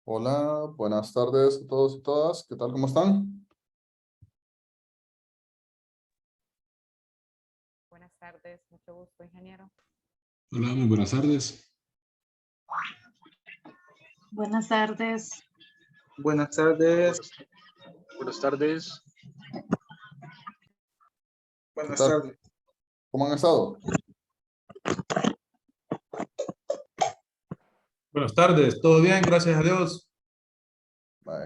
Hola, buenas tardes a todos y todas. ¿Qué tal? ¿Cómo están? Buenas tardes, mucho gusto, ingeniero. Hola, muy buenas tardes. Buenas tardes. Buenas tardes. Buenas tardes. ¿Qué Buenas tal? tardes. ¿Cómo han estado? Buenas tardes, ¿todo bien? Gracias a Dios.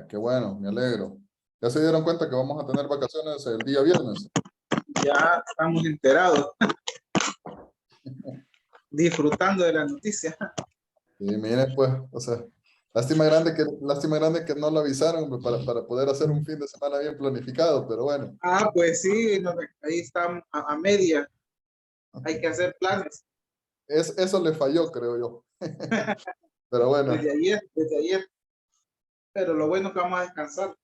Qué bueno, me alegro. ¿Ya se dieron cuenta que vamos a tener vacaciones el día viernes? Ya estamos enterados. Disfrutando de la noticia. Y miren, pues, o sea, lástima grande que no lo avisaron pues, para poder hacer un fin de semana bien planificado, pero bueno, Pues sí, ahí están a media. Hay que hacer planes. eso le falló, creo yo. Pero bueno, Desde ayer. Pero lo bueno es que vamos a descansar.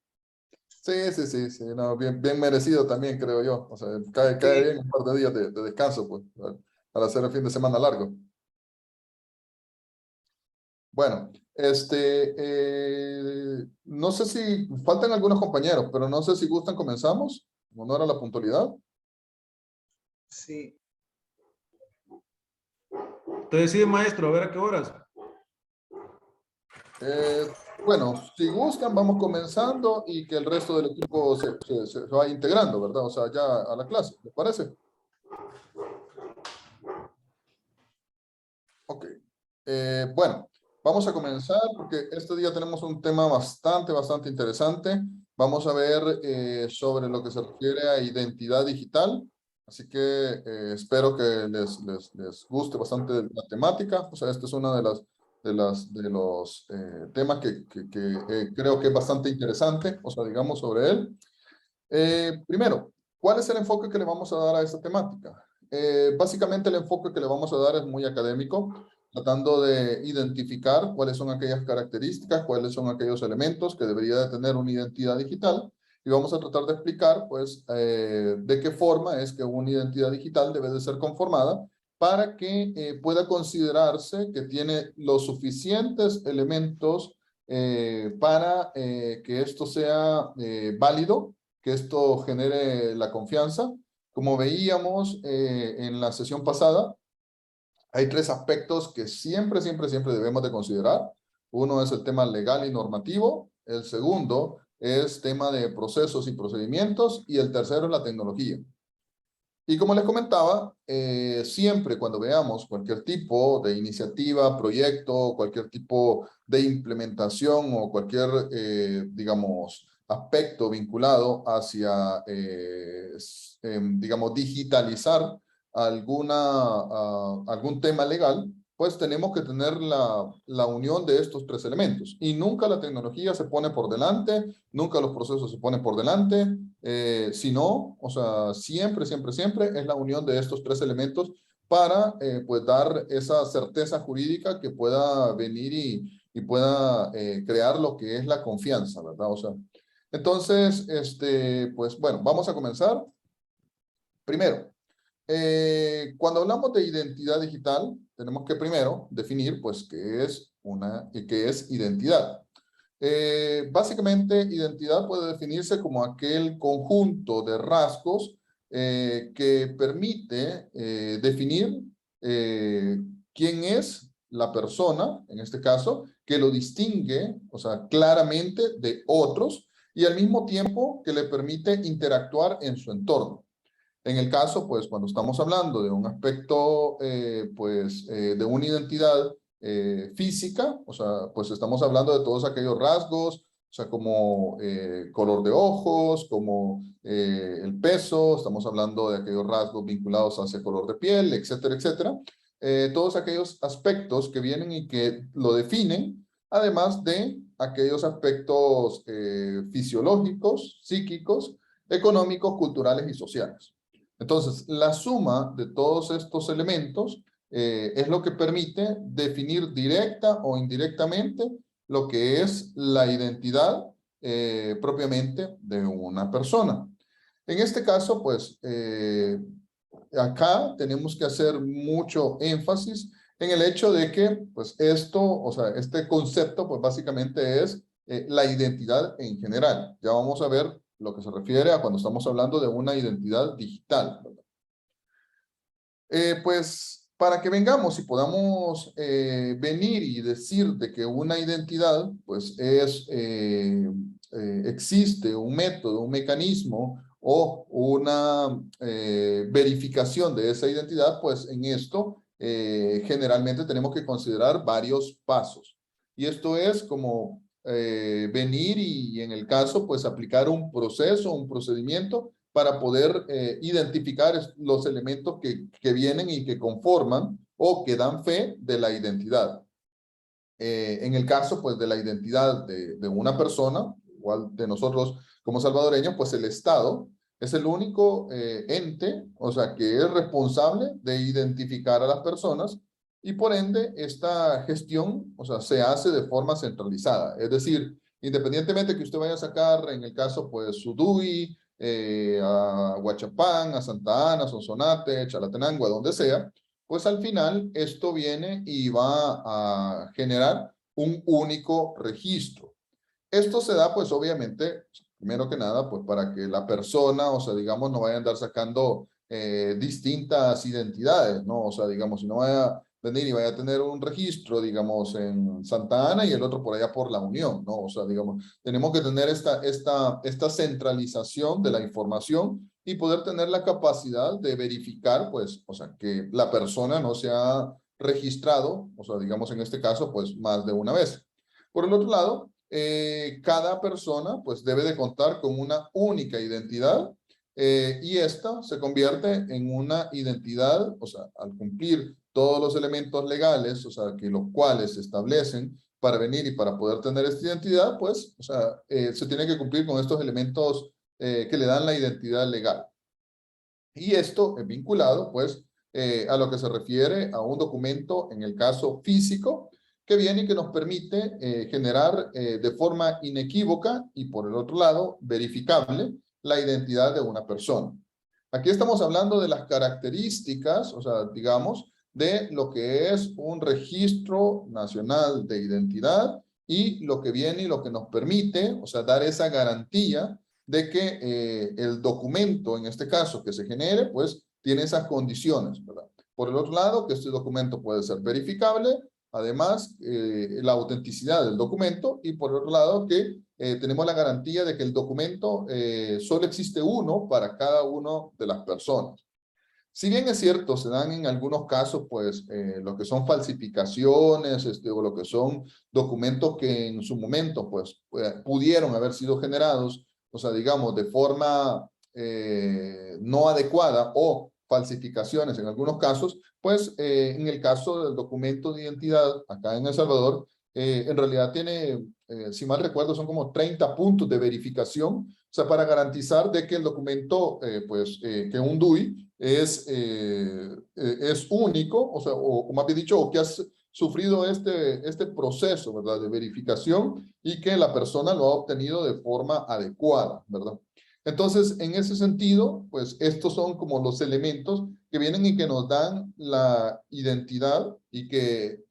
sí, no, bien merecido también, creo yo. O sea, cae Sí. bien un par de días de descanso, pues, para hacer el fin de semana largo. Bueno, no sé si faltan algunos compañeros, pero no sé si gustan, comenzamos. En honor a la puntualidad. Sí. Usted decide, maestro, a ver a qué horas. Bueno, si gustan, vamos comenzando y que el resto del equipo se vaya integrando, ¿verdad? O sea, ya a la clase, ¿les parece? Ok. Bueno, vamos a comenzar porque este día tenemos un tema bastante interesante. Vamos a ver sobre lo que se refiere a identidad digital. Así que espero que les guste bastante la temática. O sea, este es uno de los temas que creo que es bastante interesante. O sea, digamos sobre él. Primero, ¿cuál es el enfoque que le vamos a dar a esta temática? Básicamente el enfoque que le vamos a dar es muy académico, tratando de identificar cuáles son aquellas características, cuáles son aquellos elementos que debería de tener una identidad digital, y vamos a tratar de explicar, pues, de qué forma es que una identidad digital debe de ser conformada para que pueda considerarse que tiene los suficientes elementos para que esto sea válido, que esto genere la confianza. Como veíamos en la sesión pasada, hay tres aspectos que siempre debemos de considerar. Uno es el tema legal y normativo, el segundo es tema de procesos y procedimientos, y el tercero es la tecnología. Y como les comentaba, siempre cuando veamos cualquier tipo de iniciativa, proyecto, cualquier tipo de implementación o cualquier, digamos, aspecto vinculado hacia, digamos, digitalizar algún tema legal, pues tenemos que tener la unión de estos tres elementos. Y nunca la tecnología se pone por delante, nunca los procesos se ponen por delante, sino, o sea, siempre es la unión de estos tres elementos para pues dar esa certeza jurídica que pueda venir y pueda crear lo que es la confianza, ¿verdad? O sea, entonces, pues bueno, vamos a comenzar. Primero, cuando hablamos de identidad digital, tenemos que primero definir, pues, qué es identidad. Básicamente, identidad puede definirse como aquel conjunto de rasgos que permite definir quién es la persona, en este caso, que lo distingue, o sea, claramente de otros, y al mismo tiempo que le permite interactuar en su entorno. En el caso, pues, cuando estamos hablando de un aspecto, de una identidad física, o sea, pues estamos hablando de todos aquellos rasgos, o sea, como color de ojos, como el peso, estamos hablando de aquellos rasgos vinculados hacia color de piel, etcétera, etcétera. Todos aquellos aspectos que vienen y que lo definen, además de aquellos aspectos fisiológicos, psíquicos, económicos, culturales y sociales. Entonces, la suma de todos estos elementos es lo que permite definir directa o indirectamente lo que es la identidad propiamente de una persona. En este caso, pues, acá tenemos que hacer mucho énfasis en el hecho de que, pues esto, o sea, este concepto, pues básicamente es la identidad en general. Ya vamos a ver lo que se refiere a cuando estamos hablando de una identidad digital, ¿verdad? Pues para que vengamos y podamos venir y decir de que una identidad, pues existe un método, un mecanismo o una verificación de esa identidad, pues en esto generalmente tenemos que considerar varios pasos. Y esto es como venir y en el caso, pues aplicar un proceso, un procedimiento para poder identificar los elementos que vienen y que conforman o que dan fe de la identidad. En el caso, pues, de la identidad de una persona, igual de nosotros como salvadoreños, pues el Estado es el único ente, o sea, que es responsable de identificar a las personas y por ende esta gestión, o sea, se hace de forma centralizada. Es decir, independientemente que usted vaya a sacar, en el caso, pues, su DUI, a Huachapán, a Santa Ana, Sonsonate, Chalatenango, a donde sea, pues al final esto viene y va a generar un único registro. Esto se da pues obviamente, primero que nada, pues para que la persona, o sea, digamos, no vaya a andar sacando distintas identidades, ¿no? O sea, digamos, si no vaya a venir y vaya a tener un registro, digamos, en Santa Ana y el otro por allá por La Unión, ¿no? O sea, digamos, tenemos que tener esta centralización de la información y poder tener la capacidad de verificar, pues, o sea, que la persona no se ha registrado, o sea, digamos, en este caso, pues, más de una vez. Por el otro lado, cada persona, pues, debe de contar con una única identidad y esta se convierte en una identidad, o sea, al cumplir todos los elementos legales, o sea, que los cuales se establecen para venir y para poder tener esta identidad, pues, o sea, se tiene que cumplir con estos elementos que le dan la identidad legal. Y esto es vinculado, pues, a lo que se refiere a un documento, en el caso físico, que viene y que nos permite generar de forma inequívoca y, por el otro lado, verificable la identidad de una persona. Aquí estamos hablando de las características, o sea, digamos, de lo que es un registro nacional de identidad y lo que viene y lo que nos permite, o sea, dar esa garantía de que el documento, en este caso, que se genere, pues tiene esas condiciones, ¿verdad? Por el otro lado, que este documento puede ser verificable, además, la autenticidad del documento, y por otro lado, que tenemos la garantía de que el documento solo existe uno para cada una de las personas. Si bien es cierto, se dan en algunos casos, pues, lo que son falsificaciones, o lo que son documentos que en su momento, pues, pudieron haber sido generados, o sea, digamos, de forma no adecuada o falsificaciones en algunos casos, pues, en el caso del documento de identidad, acá en El Salvador, en realidad tiene, si mal recuerdo, son como 30 puntos de verificación, o sea, para garantizar de que el documento, que un DUI es único, o sea, o más bien dicho, o que has sufrido este proceso, ¿verdad?, de verificación y que la persona lo ha obtenido de forma adecuada, ¿verdad? Entonces, en ese sentido, pues estos son como los elementos que vienen y que nos dan la identidad y que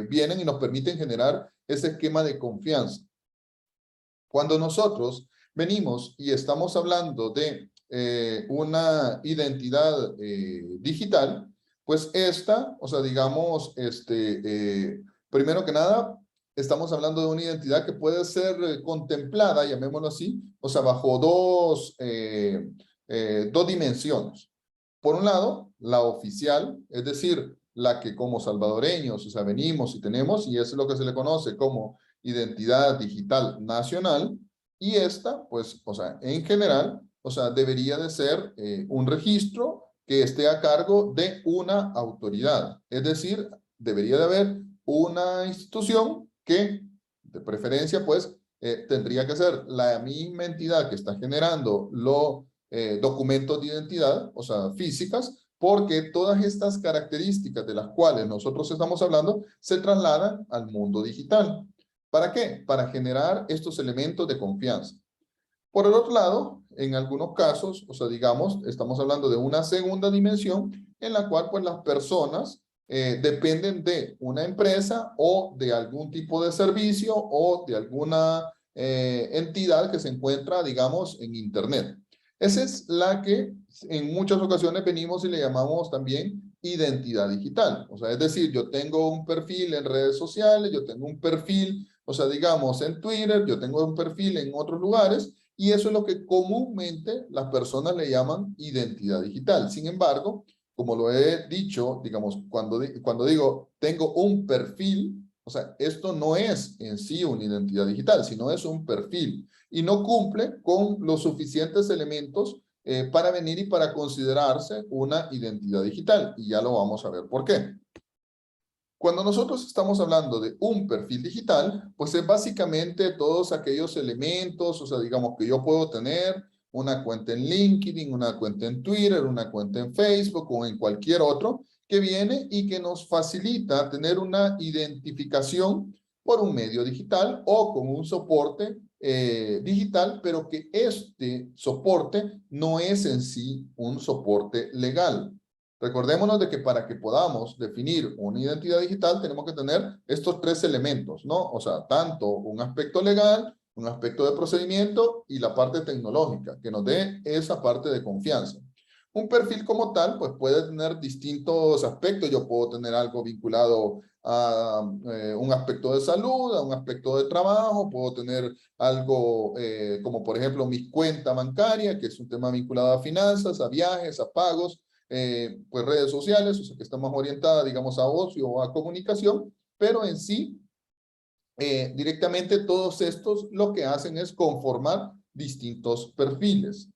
vienen y nos permiten generar ese esquema de confianza. Cuando nosotros venimos y estamos hablando de una identidad digital, pues esta, o sea, digamos, primero que nada, estamos hablando de una identidad que puede ser contemplada, llamémoslo así, o sea, bajo dos dimensiones. Por un lado, la oficial, es decir, la que como salvadoreños, o sea, venimos y tenemos, y es lo que se le conoce como identidad digital nacional, y esta, pues, o sea, en general, o sea, debería de ser un registro que esté a cargo de una autoridad. Es decir, debería de haber una institución que, de preferencia, pues, tendría que ser la misma entidad que está generando los documentos de identidad, o sea, físicas, porque todas estas características de las cuales nosotros estamos hablando se trasladan al mundo digital. ¿Para qué? Para generar estos elementos de confianza. Por el otro lado, en algunos casos, o sea, digamos, estamos hablando de una segunda dimensión en la cual, pues, las personas dependen de una empresa o de algún tipo de servicio o de alguna entidad que se encuentra, digamos, en Internet. Esa es la que en muchas ocasiones venimos y le llamamos también identidad digital. O sea, es decir, yo tengo un perfil en redes sociales, yo tengo un perfil, o sea, digamos, en Twitter, yo tengo un perfil en otros lugares, y eso es lo que comúnmente las personas le llaman identidad digital. Sin embargo, como lo he dicho, digamos, cuando digo tengo un perfil, o sea, esto no es en sí una identidad digital, sino es un perfil y no cumple con los suficientes elementos para venir y para considerarse una identidad digital. Y ya lo vamos a ver por qué. Cuando nosotros estamos hablando de un perfil digital, pues es básicamente todos aquellos elementos, o sea, digamos que yo puedo tener una cuenta en LinkedIn, una cuenta en Twitter, una cuenta en Facebook o en cualquier otro que viene y que nos facilita tener una identificación por un medio digital o con un soporte digital, pero que este soporte no es en sí un soporte legal. Recordémonos de que para que podamos definir una identidad digital tenemos que tener estos tres elementos, ¿no? O sea, tanto un aspecto legal, un aspecto de procedimiento y la parte tecnológica, que nos dé esa parte de confianza. Un perfil como tal, pues puede tener distintos aspectos. Yo puedo tener algo vinculado a un aspecto de salud, a un aspecto de trabajo, puedo tener algo como por ejemplo mi cuenta bancaria, que es un tema vinculado a finanzas, a viajes, a pagos, pues redes sociales, o sea que está más orientada, digamos, a ocio o a comunicación, pero en sí, directamente todos estos lo que hacen es conformar distintos perfiles.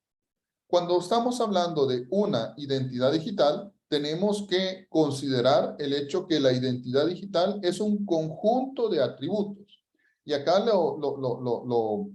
Cuando estamos hablando de una identidad digital, tenemos que considerar el hecho que la identidad digital es un conjunto de atributos. Y acá lo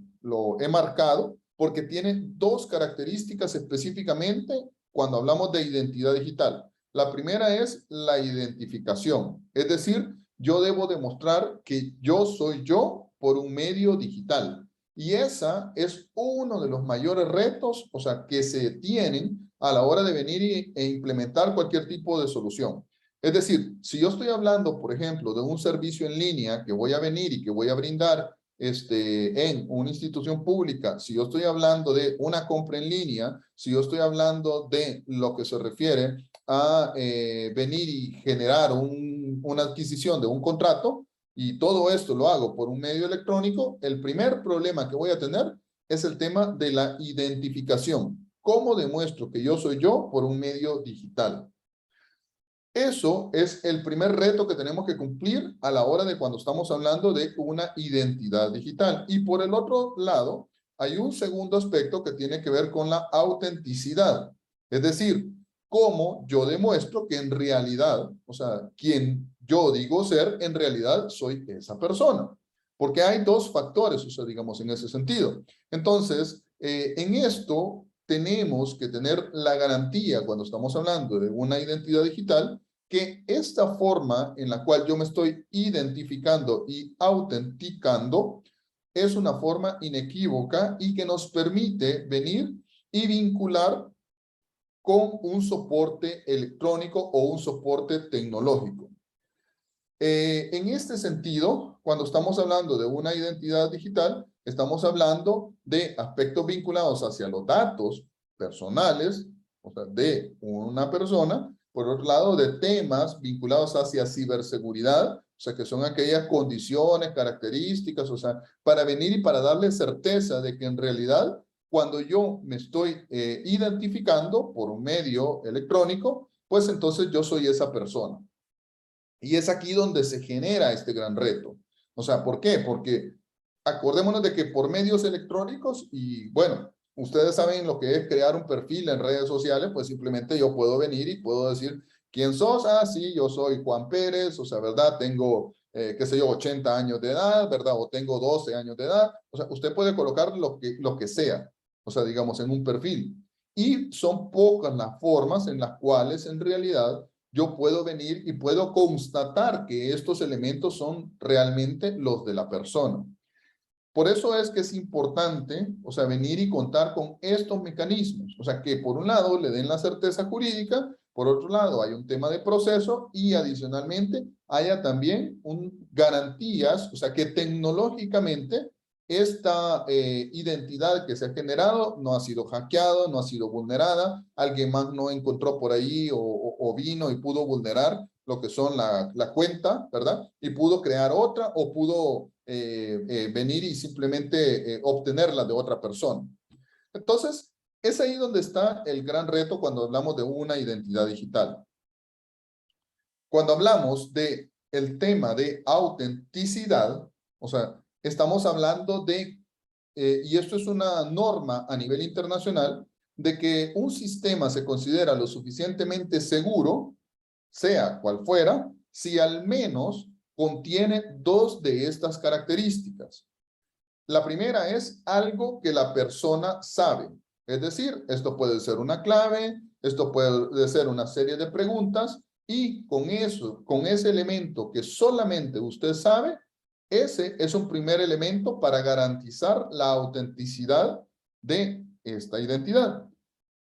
he marcado porque tiene dos características específicamente cuando hablamos de identidad digital. La primera es la identificación, es decir, yo debo demostrar que yo soy yo por un medio digital. Y esa es uno de los mayores retos, o sea, que se tienen a la hora de venir e implementar cualquier tipo de solución. Es decir, si yo estoy hablando, por ejemplo, de un servicio en línea que voy a venir y que voy a brindar en una institución pública, si yo estoy hablando de una compra en línea, si yo estoy hablando de lo que se refiere a venir y generar una adquisición de un contrato, y todo esto lo hago por un medio electrónico, el primer problema que voy a tener es el tema de la identificación. ¿Cómo demuestro que yo soy yo por un medio digital? Eso es el primer reto que tenemos que cumplir a la hora de cuando estamos hablando de una identidad digital. Y por el otro lado, hay un segundo aspecto que tiene que ver con la autenticidad. Es decir, cómo yo demuestro que en realidad, o sea, quien yo digo ser, en realidad soy esa persona. Porque hay dos factores, o sea, digamos, en ese sentido. Entonces, en esto tenemos que tener la garantía cuando estamos hablando de una identidad digital, que esta forma en la cual yo me estoy identificando y autenticando es una forma inequívoca y que nos permite venir y vincular con un soporte electrónico o un soporte tecnológico. En este sentido, cuando estamos hablando de una identidad digital, estamos hablando de aspectos vinculados hacia los datos personales, o sea, de una persona, por otro lado, de temas vinculados hacia ciberseguridad, o sea, que son aquellas condiciones, características, o sea, para venir y para darle certeza de que en realidad, cuando yo me estoy identificando por un medio electrónico, pues entonces yo soy esa persona. Y es aquí donde se genera este gran reto. O sea, ¿por qué? Porque acordémonos de que por medios electrónicos, y bueno, ustedes saben lo que es crear un perfil en redes sociales, pues simplemente yo puedo venir y puedo decir, ¿quién sos? Ah, sí, yo soy Juan Pérez, o sea, ¿verdad? Tengo, qué sé yo, 80 años de edad, ¿verdad? O tengo 12 años de edad. O sea, usted puede colocar lo que sea, o sea, digamos, en un perfil. Y son pocas las formas en las cuales en realidad yo puedo venir y puedo constatar que estos elementos son realmente los de la persona. Por eso es que es importante, o sea, venir y contar con estos mecanismos. O sea, que por un lado le den la certeza jurídica, Por otro lado, hay un tema de proceso y adicionalmente haya también garantías, o sea, que tecnológicamente esta identidad que se ha generado no ha sido hackeado, no ha sido vulnerada, alguien más no encontró por ahí o vino y pudo vulnerar lo que son la cuenta, ¿verdad? Y pudo crear otra o pudo venir y simplemente obtenerla de otra persona. Entonces, es ahí donde está el gran reto cuando hablamos de una identidad digital. Cuando hablamos de el tema de autenticidad, o sea, estamos hablando de, y esto es una norma a nivel internacional, de que un sistema se considera lo suficientemente seguro, sea cual fuera, si al menos contiene dos de estas características. La primera es algo que la persona sabe. Es decir, esto puede ser una clave, esto puede ser una serie de preguntas, y con eso, con ese elemento que solamente usted sabe, ese es un primer elemento para garantizar la autenticidad de esta identidad.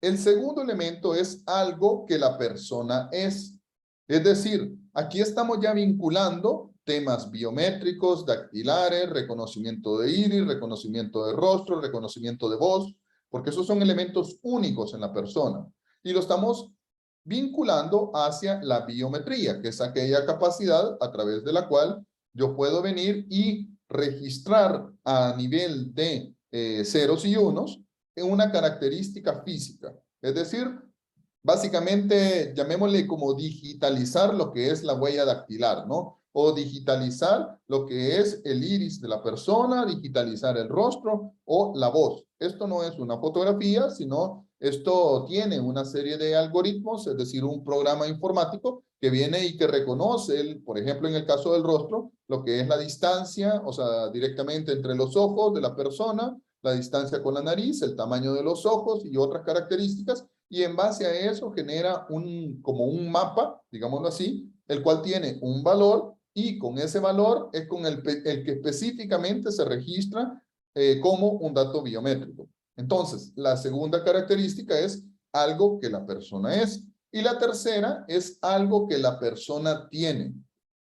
El segundo elemento es algo que la persona es. Es decir, aquí estamos ya vinculando temas biométricos, dactilares, reconocimiento de iris, reconocimiento de rostro, reconocimiento de voz, porque esos son elementos únicos en la persona. Y lo estamos vinculando hacia la biometría, que es aquella capacidad a través de la cual yo puedo venir y registrar a nivel de ceros y unos en una característica física. Es decir, básicamente llamémosle como digitalizar lo que es la huella dactilar, ¿no? O digitalizar lo que es el iris de la persona, digitalizar el rostro o la voz. Esto no es una fotografía, sino esto tiene una serie de algoritmos, es decir, un programa informático que viene y que reconoce, por ejemplo, en el caso del rostro, lo que es la distancia, o sea, directamente entre los ojos de la persona, la distancia con la nariz, el tamaño de los ojos y otras características, y en base a eso genera como un mapa, digámoslo así, el cual tiene un valor, y con ese valor es con el que específicamente se registra como un dato biométrico. Entonces, la segunda característica es algo que la persona es. Y la tercera es algo que la persona tiene.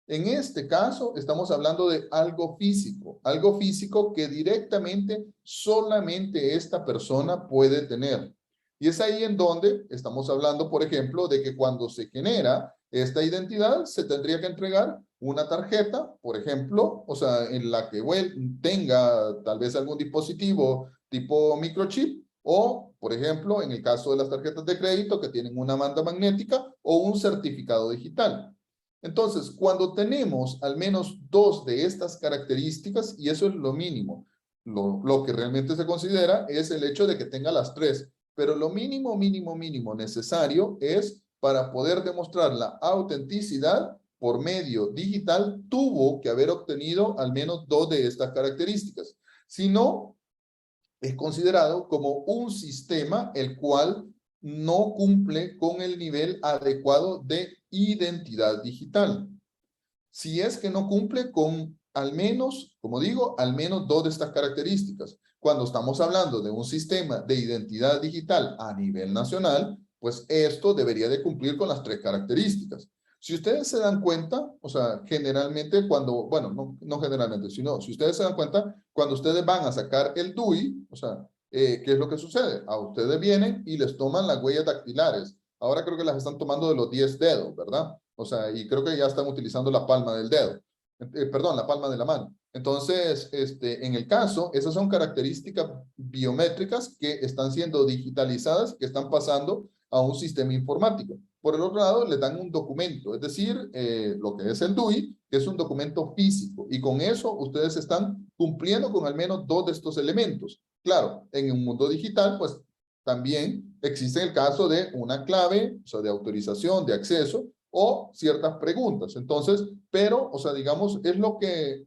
En este caso, estamos hablando de algo físico que directamente solamente esta persona puede tener. Y es ahí en donde estamos hablando, por ejemplo, de que cuando se genera esta identidad, se tendría que entregar una tarjeta, por ejemplo, o sea, en la que tenga tal vez algún dispositivo tipo microchip, o, por ejemplo, en el caso de las tarjetas de crédito que tienen una banda magnética o un certificado digital. Entonces, cuando tenemos al menos dos de estas características, y eso es lo mínimo, lo que realmente se considera es el hecho de que tenga las tres, pero lo mínimo necesario es para poder demostrar la autenticidad por medio digital, tuvo que haber obtenido al menos dos de estas características. Si no, es considerado como un sistema el cual no cumple con el nivel adecuado de identidad digital. Si es que no cumple con al menos, como digo, al menos dos de estas características. Cuando estamos hablando de un sistema de identidad digital a nivel nacional, pues esto debería de cumplir con las tres características. Si ustedes se dan cuenta, o sea, generalmente cuando, bueno, no generalmente, sino si ustedes se dan cuenta, cuando ustedes van a sacar el DUI, o sea, ¿qué es lo que sucede? A ustedes vienen y les toman las huellas dactilares. Ahora creo que las están tomando de los 10 dedos, ¿verdad? O sea, y creo que ya están utilizando la palma del dedo. Perdón, la palma de la mano. Entonces, en el caso, esas son características biométricas que están siendo digitalizadas, que están pasando a un sistema informático. Por el otro lado, le dan un documento, es decir, lo que es el DUI, que es un documento físico, y con eso ustedes están cumpliendo con al menos dos de estos elementos. Claro, en un mundo digital, pues también existe el caso de una clave, o sea, de autorización, de acceso, o ciertas preguntas. Entonces, pero, o sea, digamos, es lo que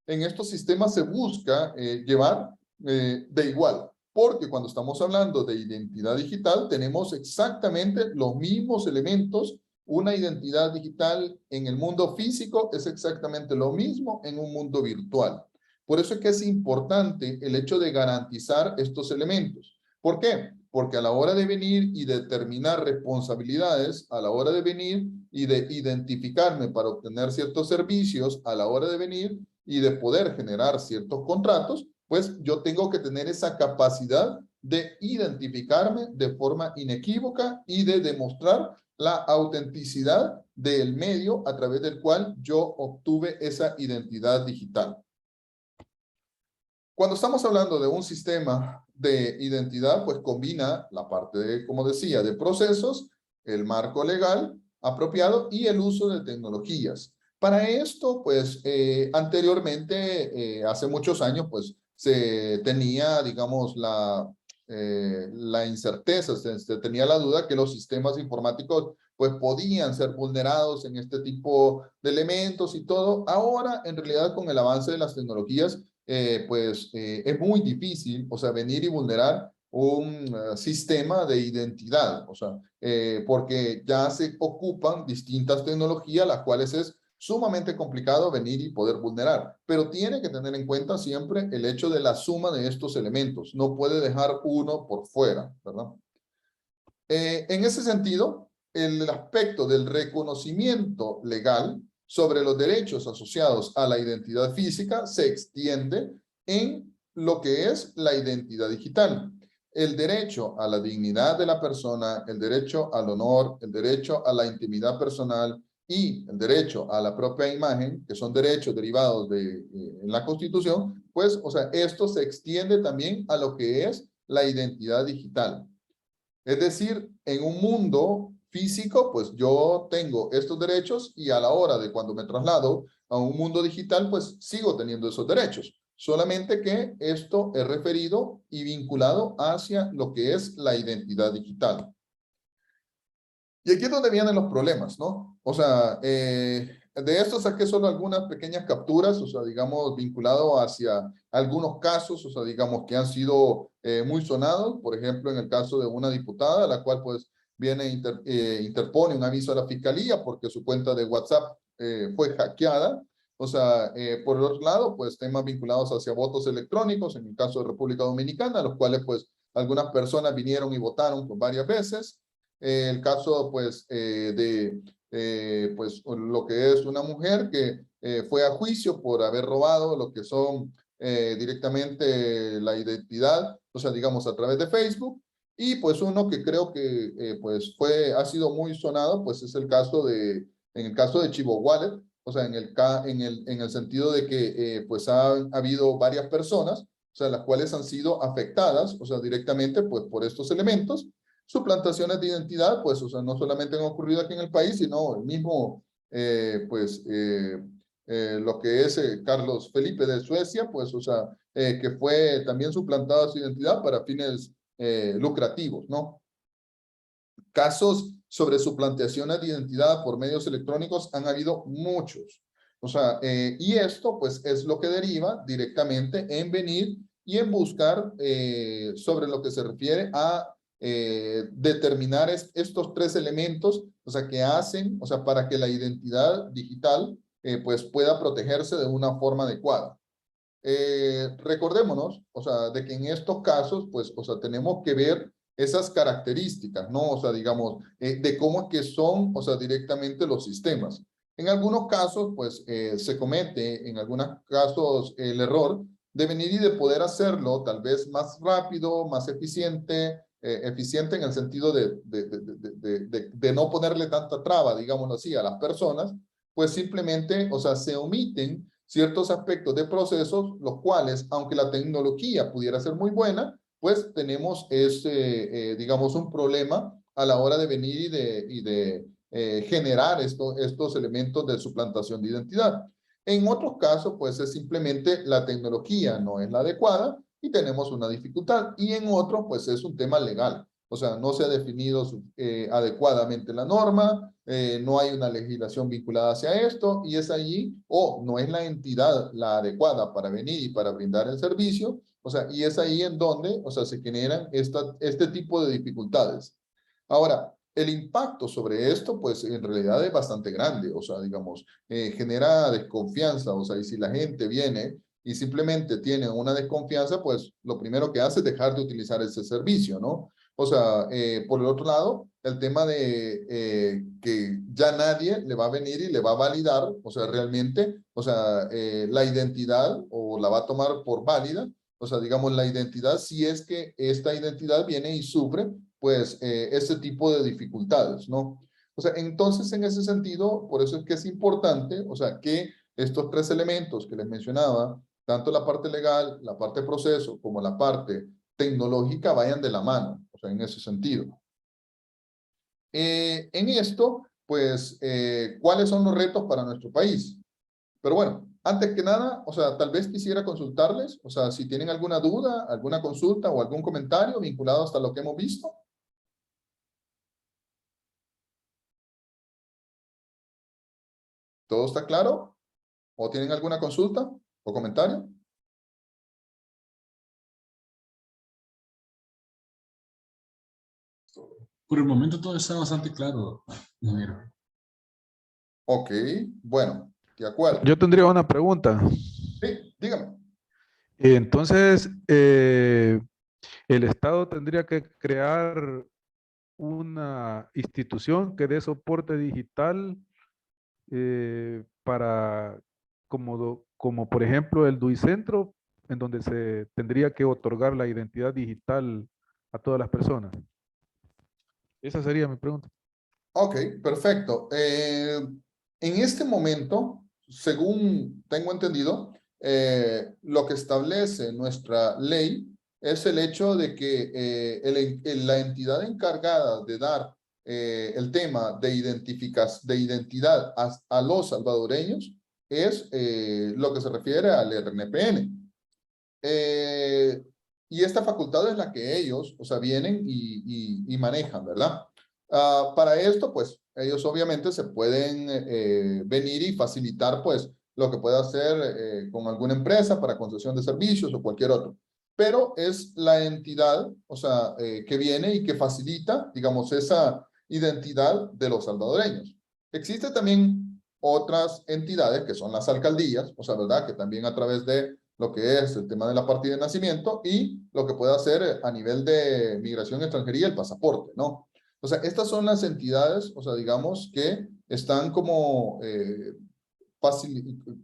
en estos sistemas se busca llevar de igual. Porque cuando estamos hablando de identidad digital, tenemos exactamente los mismos elementos. Una identidad digital en el mundo físico es exactamente lo mismo en un mundo virtual. Por eso es que es importante el hecho de garantizar estos elementos. ¿Por qué? porque a la hora de venir y determinar responsabilidades, a la hora de venir y de identificarme para obtener ciertos servicios, a la hora de venir y de poder generar ciertos contratos, pues yo tengo que tener esa capacidad de identificarme de forma inequívoca y de demostrar la autenticidad del medio a través del cual yo obtuve esa identidad digital. Cuando estamos hablando de un sistema de identidad, pues combina la parte de, como decía, de procesos, el marco legal apropiado y el uso de tecnologías. Para esto, pues anteriormente, hace muchos años, pues se tenía, digamos, la incerteza, se tenía la duda que los sistemas informáticos pues podían ser vulnerados en este tipo de elementos y todo. Ahora, en realidad, con el avance de las tecnologías, es muy difícil, o sea, venir y vulnerar un sistema de identidad, o sea, porque ya se ocupan distintas tecnologías, las cuales es sumamente complicado venir y poder vulnerar, pero tiene que tener en cuenta siempre el hecho de la suma de estos elementos, no puede dejar uno por fuera, ¿verdad? En ese sentido, el aspecto del reconocimiento legal sobre los derechos asociados a la identidad física se extiende en lo que es la identidad digital. El derecho a la dignidad de la persona, el derecho al honor, el derecho a la intimidad personal y el derecho a la propia imagen, que son derechos derivados de la Constitución, pues, o sea, esto se extiende también a lo que es la identidad digital. Es decir, en un mundo físico, pues yo tengo estos derechos y a la hora de cuando me traslado a un mundo digital, pues sigo teniendo esos derechos. Solamente que esto es referido y vinculado hacia lo que es la identidad digital. Y aquí es donde vienen los problemas, ¿no? O sea, de esto saqué solo algunas pequeñas capturas, o sea, digamos, vinculado hacia algunos casos, o sea, digamos, que han sido muy sonados. Por ejemplo, en el caso de una diputada, la cual pues viene, interpone un aviso a la fiscalía porque su cuenta de WhatsApp fue hackeada. O sea, por el otro lado, pues temas vinculados hacia votos electrónicos, en el caso de República Dominicana, los cuales pues algunas personas vinieron y votaron por varias veces. El caso pues pues lo que es una mujer que fue a juicio por haber robado lo que son directamente la identidad, o sea, digamos a través de Facebook. Y pues uno que creo que pues ha sido muy sonado, pues es el caso en el caso de Chivo Wallet, o sea, en el sentido de que pues ha habido varias personas, o sea, las cuales han sido afectadas, o sea, directamente pues por estos elementos. Suplantaciones de identidad, pues, o sea, no solamente han ocurrido aquí en el país, sino el mismo, lo que es Carlos Felipe de Suecia, pues, o sea, que fue también suplantada su identidad para fines lucrativos, ¿no? Casos sobre suplantaciones de identidad por medios electrónicos han habido muchos. O sea, y esto, pues, es lo que deriva directamente en venir y en buscar sobre lo que se refiere a determinar estos tres elementos, o sea, que hacen, o sea, para que la identidad digital, pues, pueda protegerse de una forma adecuada. Recordémonos, o sea, de que en estos casos, pues, o sea, tenemos que ver esas características, ¿no? O sea, digamos, de cómo es que son, o sea, directamente los sistemas. En algunos casos, pues, se comete, en algunos casos, el error de venir y de poder hacerlo tal vez más rápido, más eficiente, eficiente en el sentido de no ponerle tanta traba, digámoslo así, a las personas, pues simplemente, o sea, se omiten ciertos aspectos de procesos, los cuales, aunque la tecnología pudiera ser muy buena, pues tenemos digamos, un problema a la hora de venir y de generar estos elementos de suplantación de identidad. En otros casos, pues es simplemente la tecnología no es la adecuada y tenemos una dificultad. Y en otros, pues es un tema legal. O sea, no se ha definido adecuadamente la norma, no hay una legislación vinculada hacia esto y es allí, o no es la entidad la adecuada para venir y para brindar el servicio, o sea, y es ahí en donde, o sea, se generan este tipo de dificultades. Ahora, el impacto sobre esto, pues en realidad es bastante grande, o sea, digamos, genera desconfianza, o sea, y si la gente viene y simplemente tiene una desconfianza, pues lo primero que hace es dejar de utilizar ese servicio, ¿no? O sea, por el otro lado, el tema de que ya nadie le va a venir y le va a validar, o sea, realmente, o sea, la identidad o la va a tomar por válida, o sea, digamos, la identidad, si es que esta identidad viene y sufre, pues, este tipo de dificultades, ¿no? O sea, entonces, en ese sentido, por eso es que es importante, o sea, que estos tres elementos que les mencionaba, tanto la parte legal, la parte de proceso, como la parte tecnológica vayan de la mano, o sea, en ese sentido. En esto, pues, ¿cuáles son los retos para nuestro país? Pero bueno, antes que nada, o sea, tal vez quisiera consultarles, o sea, si tienen alguna duda, alguna consulta o algún comentario vinculado hasta lo que hemos visto. ¿Todo está claro? ¿O tienen alguna consulta o comentario? Por el momento todo está bastante claro, ingeniero. Ok, bueno, de acuerdo. Yo tendría una pregunta. Sí, dígame. Entonces, el Estado tendría que crear una institución que dé soporte digital para, como por ejemplo el DUI-Centro, en donde se tendría que otorgar la identidad digital a todas las personas. Esa sería mi pregunta. Ok, perfecto. En este momento, según tengo entendido, lo que establece nuestra ley es el hecho de que la entidad encargada de dar el tema de identidad a los salvadoreños es lo que se refiere al RNPN. Y esta facultad es la que ellos, o sea, vienen y manejan, ¿verdad? Para esto, pues, ellos obviamente se pueden venir y facilitar, pues, lo que pueda hacer con alguna empresa para concesión de servicios o cualquier otro. Pero es la entidad, o sea, que viene y que facilita, digamos, esa identidad de los salvadoreños. Existe también otras entidades que son las alcaldías, o sea, ¿verdad? Que también a través de lo que es el tema de la partida de nacimiento y lo que puede hacer a nivel de migración y extranjería, el pasaporte, ¿no? O sea, estas son las entidades, o sea, digamos que están como, que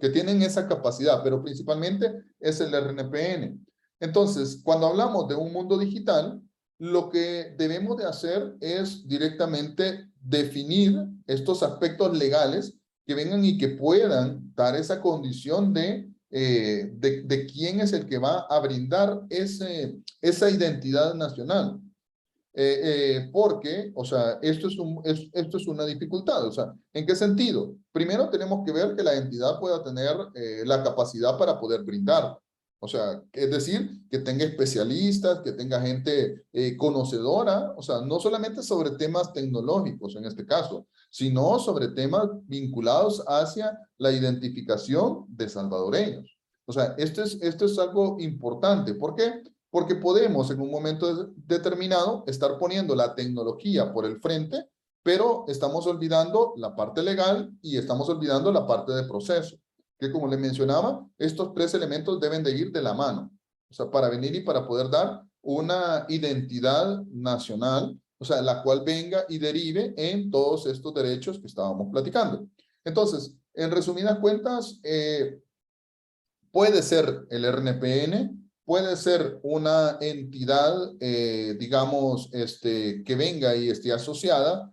tienen esa capacidad, pero principalmente es el RNPN. Entonces, cuando hablamos de un mundo digital, lo que debemos de hacer es directamente definir estos aspectos legales que vengan y que puedan dar esa condición de quién es el que va a brindar esa identidad nacional. Porque, o sea, esto es una dificultad. O sea, ¿en qué sentido? Primero tenemos que ver que la entidad pueda tener la capacidad para poder brindar. O sea, es decir, que tenga especialistas, que tenga gente conocedora, o sea, no solamente sobre temas tecnológicos en este caso, sino sobre temas vinculados hacia la identificación de salvadoreños. O sea, esto es algo importante. ¿Por qué? Porque podemos en un momento determinado estar poniendo la tecnología por el frente, pero estamos olvidando la parte legal y estamos olvidando la parte de proceso, que como les mencionaba, estos tres elementos deben de ir de la mano, o sea, para venir y para poder dar una identidad nacional, o sea, la cual venga y derive en todos estos derechos que estábamos platicando. Entonces, en resumidas cuentas, puede ser el RNPN, puede ser una entidad, digamos, que venga y esté asociada,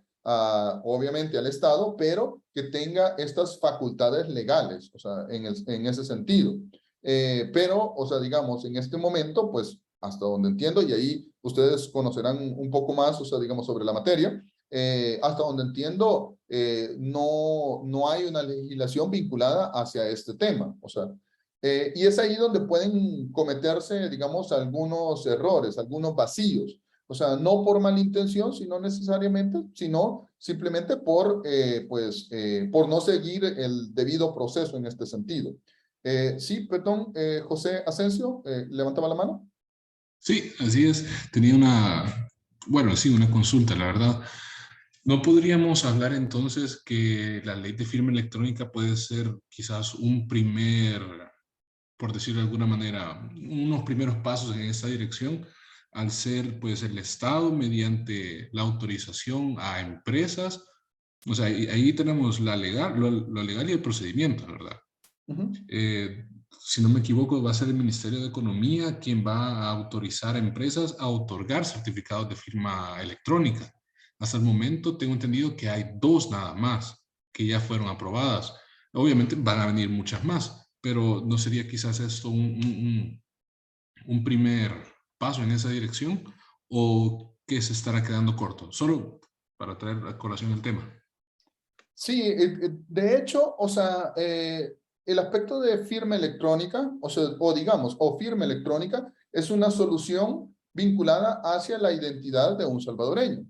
obviamente, al Estado, pero que tenga estas facultades legales, o sea, en ese sentido. Pero, o sea, digamos, en este momento, pues, hasta donde entiendo, y ahí ustedes conocerán un poco más, o sea, digamos, sobre la materia, hasta donde entiendo, no hay una legislación vinculada hacia este tema, o sea, y es ahí donde pueden cometerse, digamos, algunos errores, algunos vacíos. O sea, no por mala intención, sino necesariamente, sino simplemente por no seguir el debido proceso en este sentido. Sí, perdón, José Asensio, levantaba la mano. Sí, así es. Tenía bueno, sí, una consulta, la verdad. ¿No podríamos hablar entonces que la ley de firma electrónica puede ser quizás un primer, por decirlo de alguna manera, unos primeros pasos en esa dirección al ser pues el Estado mediante la autorización a empresas. O sea, ahí tenemos lo legal y el procedimiento, ¿verdad? Si no me equivoco, va a ser el Ministerio de Economía quien va a autorizar a empresas a otorgar certificados de firma electrónica. Hasta el momento tengo entendido que hay 2 nada más que ya fueron aprobadas. Obviamente van a venir muchas más, pero ¿no sería quizás esto un primer paso en esa dirección o que se estará quedando corto? Solo para traer a colación el tema. Sí, de hecho, o sea, el aspecto de firma electrónica, o sea, o firma electrónica, es una solución vinculada hacia la identidad de un salvadoreño.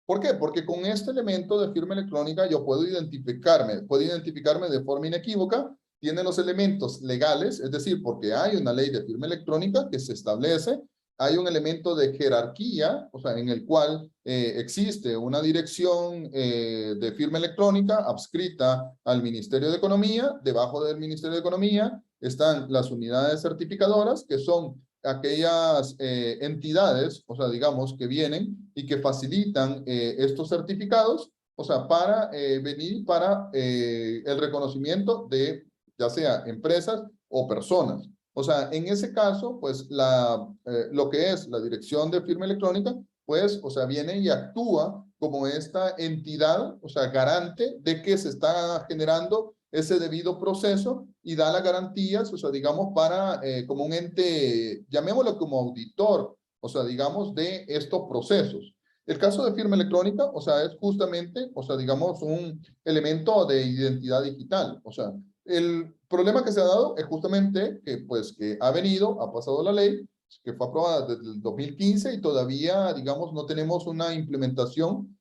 ¿Por qué? Porque con este elemento de firma electrónica yo puedo identificarme de forma inequívoca, tiene los elementos legales, es decir, porque hay una ley de firma electrónica que se establece, hay un elemento de jerarquía, o sea, en el cual existe una dirección de firma electrónica adscrita al Ministerio de Economía. Debajo del Ministerio de Economía están las unidades certificadoras, que son aquellas entidades, o sea, digamos, que vienen y que facilitan estos certificados, o sea, para venir para el reconocimiento de ya sea empresas o personas. O sea, en ese caso, pues lo que es la dirección de firma electrónica, pues, o sea, viene y actúa como esta entidad, o sea, garante de que se está generando ese debido proceso y da las garantías, o sea, digamos, para como un ente, llamémoslo como auditor, o sea, digamos, de estos procesos. El caso de firma electrónica, o sea, es justamente, o sea, digamos, un elemento de identidad digital. O sea, el problema que se ha dado es justamente que, pues, que ha pasado la ley, que fue aprobada desde el 2015 y todavía, digamos, no tenemos una implementación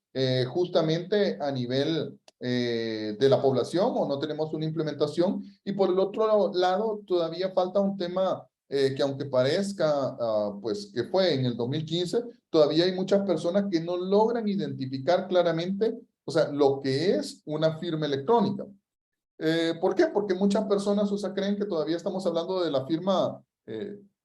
justamente a nivel de la población, o no tenemos una implementación. Y por el otro lado, todavía falta un tema que aunque parezca pues que fue en el 2015, todavía hay muchas personas que no logran identificar claramente, o sea, lo que es una firma electrónica. ¿Por qué? Porque muchas personas, o sea, creen que todavía estamos hablando de la firma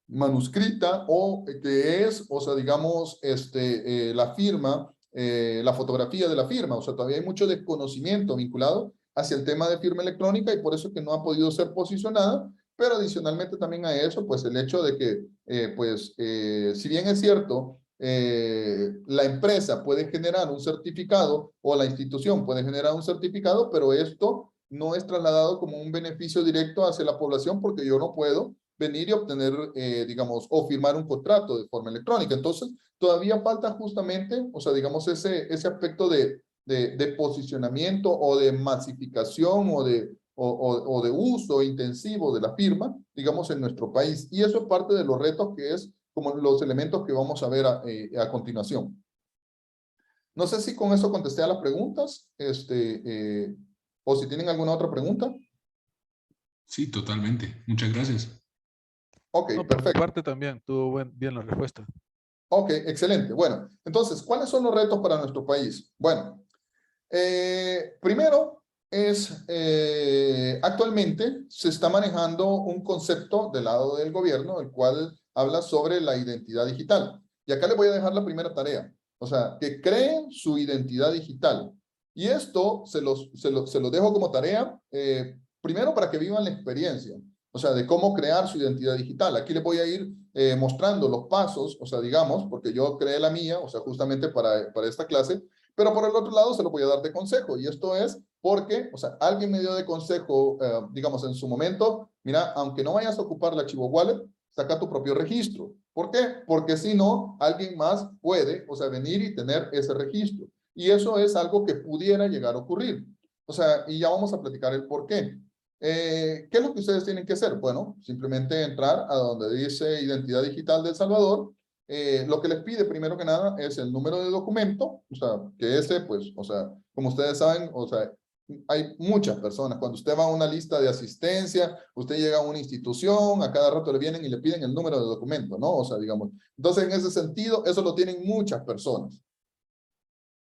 manuscrita, o que es, o sea, digamos, la firma, la fotografía de la firma. O sea, todavía hay mucho desconocimiento vinculado hacia el tema de firma electrónica, y por eso es que no ha podido ser posicionada. Pero adicionalmente también a eso, pues el hecho de que, si bien es cierto, la empresa puede generar un certificado o la institución puede generar un certificado, pero esto no es trasladado como un beneficio directo hacia la población, porque yo no puedo venir y obtener, digamos, o firmar un contrato de forma electrónica. Entonces, todavía falta justamente, o sea, digamos, ese aspecto de posicionamiento o de masificación o de uso intensivo de la firma, digamos, en nuestro país. Y eso es parte de los retos, que es como los elementos que vamos a ver a continuación. No sé si con eso contesté a las preguntas, o si tienen alguna otra pregunta. Sí, totalmente. Muchas gracias. Ok, No, por mi perfecto. parte también tuvo bien la respuesta. Ok, excelente. Bueno, entonces, ¿cuáles son los retos para nuestro país? Bueno, primero es, actualmente se está manejando un concepto del lado del gobierno, el cual habla sobre la identidad digital. Y acá les voy a dejar la primera tarea. O sea, que creen su identidad digital. Y esto se los dejo como tarea, primero para que vivan la experiencia, o sea, de cómo crear su identidad digital. Aquí les voy a ir mostrando los pasos, o sea, digamos, porque yo creé la mía, o sea, justamente para esta clase, pero por el otro lado se lo voy a dar de consejo. Y esto es porque, o sea, alguien me dio de consejo, digamos, en su momento: mira, aunque no vayas a ocupar la Chivo Wallet, saca tu propio registro. ¿Por qué? Porque si no, alguien más puede, o sea, venir y tener ese registro. Y eso es algo que pudiera llegar a ocurrir. O sea, y ya vamos a platicar el por qué. ¿Qué es lo que ustedes tienen que hacer? Bueno, simplemente entrar a donde dice Identidad Digital de El Salvador. Lo que les pide primero que nada es el número de documento, o sea, que ese, pues, o sea, como ustedes saben, o sea, hay muchas personas. Cuando usted va a una lista de asistencia, usted llega a una institución, a cada rato le vienen y le piden el número de documento, ¿no? O sea, digamos, entonces en ese sentido, eso lo tienen muchas personas.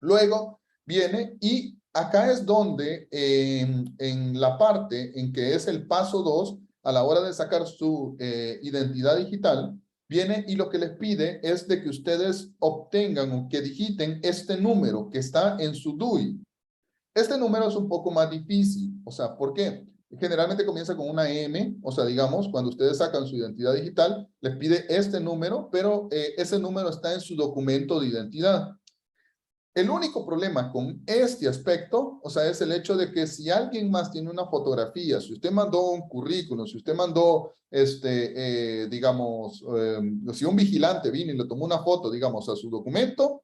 Luego viene, y acá es donde en la parte en que es el paso 2, a la hora de sacar su identidad digital, viene y lo que les pide es de que ustedes obtengan o que digiten este número que está en su DUI. Este número es un poco más difícil. O sea, ¿por qué? Generalmente comienza con una M, o sea, digamos, cuando ustedes sacan su identidad digital, les pide este número, pero ese número está en su documento de identidad. El único problema con este aspecto, o sea, es el hecho de que si alguien más tiene una fotografía, si usted mandó un currículum, si usted mandó, digamos, si un vigilante vino y le tomó una foto, digamos, a su documento,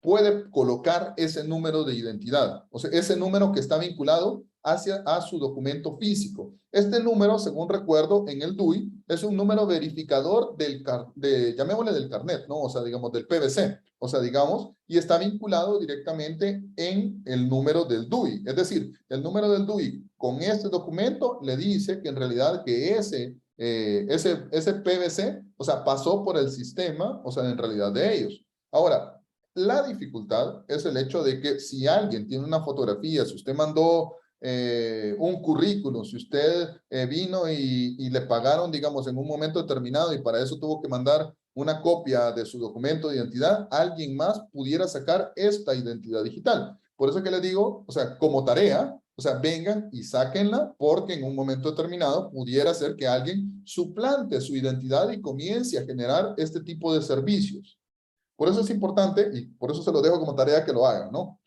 puede colocar ese número de identidad, o sea, ese número que está vinculado a su documento físico. Este número, según recuerdo, en el DUI, es un número verificador llamémosle del carnet, ¿no? O sea, digamos, del PVC, o sea, digamos, y está vinculado directamente en el número del DUI. Es decir, el número del DUI con este documento le dice que en realidad que ese PVC, o sea, pasó por el sistema, o sea, en realidad de ellos. Ahora, la dificultad es el hecho de que si alguien tiene una fotografía, si usted mandó un currículum, si usted vino y le pagaron, digamos, en un momento determinado y para eso tuvo que mandar una copia de su documento de identidad, alguien más pudiera sacar esta identidad digital. Por eso que les digo, o sea, como tarea, o sea, vengan y sáquenla porque en un momento determinado pudiera ser que alguien suplante su identidad y comience a generar este tipo de servicios. Por eso es importante y por eso se lo dejo como tarea que lo hagan, ¿no?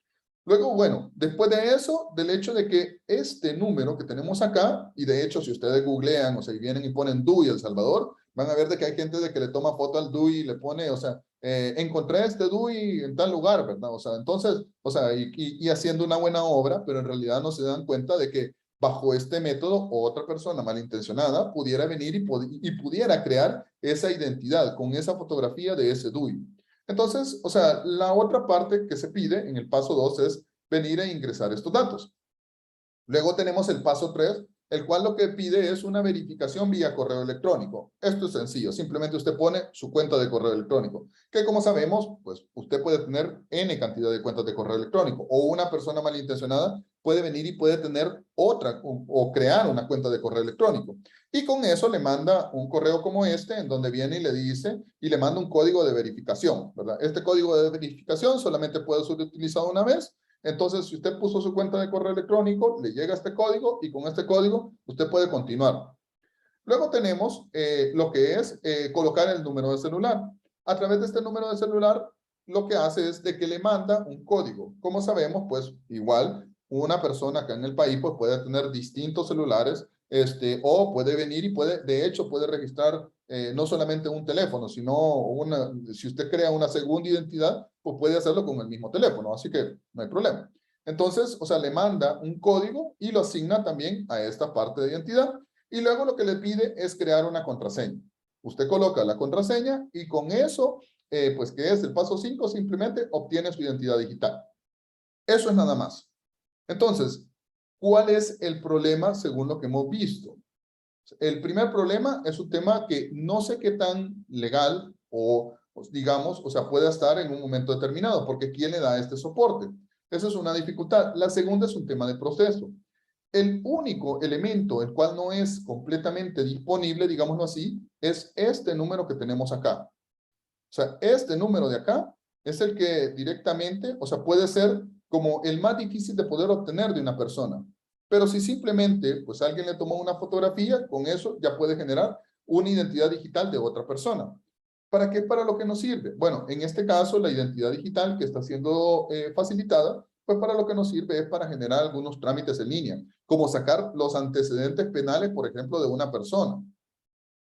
Luego, bueno, después de eso, del hecho de que este número que tenemos acá, y de hecho si ustedes googlean, o sea, y vienen y ponen DUI El Salvador, van a ver de que hay gente de que le toma foto al DUI y le pone, o sea, encontré este DUI en tal lugar, ¿verdad? O sea, entonces, o sea, y haciendo una buena obra, pero en realidad no se dan cuenta de que bajo este método otra persona malintencionada pudiera venir y pudiera crear esa identidad con esa fotografía de ese DUI. Entonces, o sea, la otra parte que se pide en el paso 2 es venir a ingresar estos datos. Luego tenemos el paso 3, el cual lo que pide es una verificación vía correo electrónico. Esto es sencillo, simplemente usted pone su cuenta de correo electrónico, que como sabemos, pues usted puede tener N cantidad de cuentas de correo electrónico, o una persona malintencionada puede venir y puede tener otra, o crear una cuenta de correo electrónico. Y con eso le manda un correo como este, en donde viene y le dice, y le manda un código de verificación, ¿verdad? Este código de verificación solamente puede ser utilizado una vez. Entonces, si usted puso su cuenta de correo electrónico, le llega este código y con este código usted puede continuar. Luego tenemos lo que es colocar el número de celular. A través de este número de celular, lo que hace es de que le manda un código. Como sabemos, pues igual una persona acá en el país pues, puede tener distintos celulares o puede venir y puede, de hecho, puede registrar no solamente un teléfono, sino si usted crea una segunda identidad, pues puede hacerlo con el mismo teléfono, así que no hay problema. Entonces, o sea, le manda un código y lo asigna también a esta parte de identidad. Y luego lo que le pide es crear una contraseña. Usted coloca la contraseña y con eso, pues que es el paso 5, simplemente obtiene su identidad digital. Eso es nada más. Entonces, ¿cuál es el problema según lo que hemos visto? El primer problema es un tema que no sé qué tan legal o digamos, o sea, pueda estar en un momento determinado, porque ¿quién le da este soporte? Esa es una dificultad. La segunda es un tema de proceso. El único elemento el cual no es completamente disponible, digámoslo así, es este número que tenemos acá. O sea, este número de acá es el que directamente, o sea, puede ser como el más difícil de poder obtener de una persona. Pero si simplemente, pues alguien le tomó una fotografía, con eso ya puede generar una identidad digital de otra persona. ¿Para qué? Para lo que nos sirve. Bueno, en este caso, la identidad digital que está siendo facilitada, pues para lo que nos sirve es para generar algunos trámites en línea, como sacar los antecedentes penales, por ejemplo, de una persona.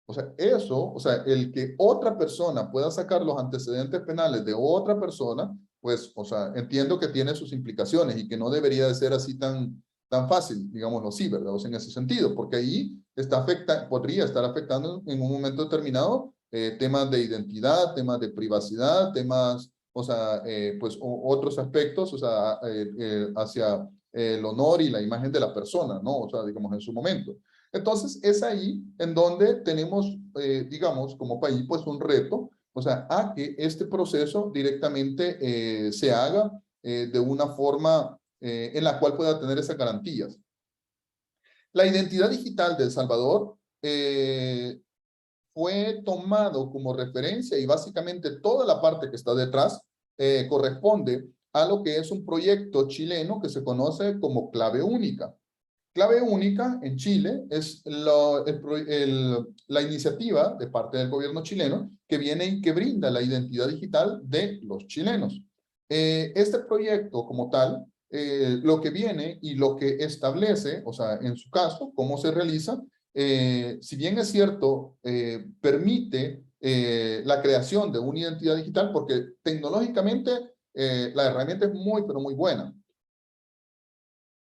O sea, eso, o sea, el que otra persona pueda sacar los antecedentes penales de otra persona, pues, o sea, entiendo que tiene sus implicaciones y que no debería de ser así tan fácil, digámoslo así, ¿verdad? O sea, en ese sentido, porque ahí podría estar afectando en un momento determinado temas de identidad, temas de privacidad, temas, o sea, pues otros aspectos, o sea, hacia el honor y la imagen de la persona, ¿no? O sea, digamos, en su momento. Entonces, es ahí en donde tenemos, digamos, como país, pues un reto, o sea, a que este proceso directamente se haga de una forma en la cual pueda tener esas garantías. La identidad digital de El Salvador fue tomado como referencia y básicamente toda la parte que está detrás corresponde a lo que es un proyecto chileno que se conoce como Clave Única. Clave Única en Chile es la iniciativa de parte del gobierno chileno que viene y que brinda la identidad digital de los chilenos. Este proyecto como tal, lo que viene y lo que establece, o sea, en su caso, cómo se realiza, si bien es cierto, permite la creación de una identidad digital porque tecnológicamente la herramienta es muy, pero muy buena.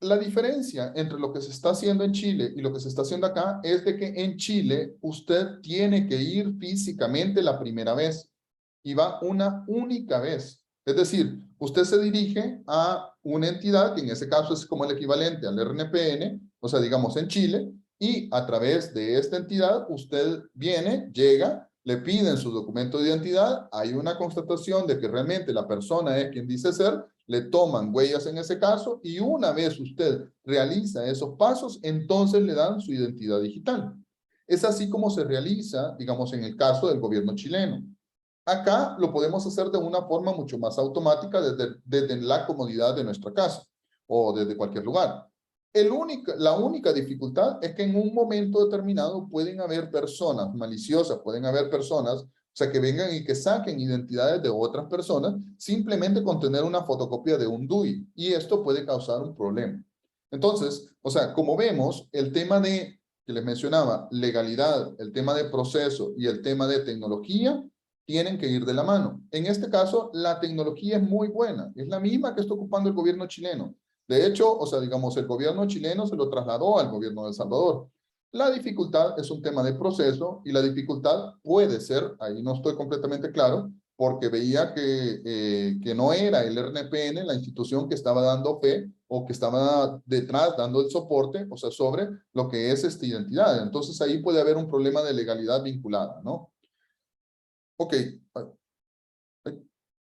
La diferencia entre lo que se está haciendo en Chile y lo que se está haciendo acá es de que en Chile usted tiene que ir físicamente la primera vez y va una única vez. Es decir, usted se dirige a una entidad que en ese caso es como el equivalente al RNPN, o sea, digamos en Chile, y a través de esta entidad usted viene, llega, le piden su documento de identidad, hay una constatación de que realmente la persona es quien dice ser, le toman huellas en ese caso y una vez usted realiza esos pasos, entonces le dan su identidad digital. Es así como se realiza, digamos, en el caso del gobierno chileno. Acá lo podemos hacer de una forma mucho más automática desde la comodidad de nuestra casa o desde cualquier lugar. La única dificultad es que en un momento determinado pueden haber personas maliciosas, pueden haber personas, o sea, que vengan y que saquen identidades de otras personas simplemente con tener una fotocopia de un DUI y esto puede causar un problema. Entonces, o sea, como vemos, el tema de, que les mencionaba, legalidad, el tema de proceso y el tema de tecnología tienen que ir de la mano. En este caso, la tecnología es muy buena, es la misma que está ocupando el gobierno chileno. De hecho, o sea, digamos, el gobierno chileno se lo trasladó al gobierno de El Salvador. La dificultad es un tema de proceso y la dificultad puede ser, ahí no estoy completamente claro, porque veía que no era el RNPN la institución que estaba dando fe o que estaba detrás dando el soporte, o sea, sobre lo que es esta identidad. Entonces ahí puede haber un problema de legalidad vinculada, ¿no? Ok,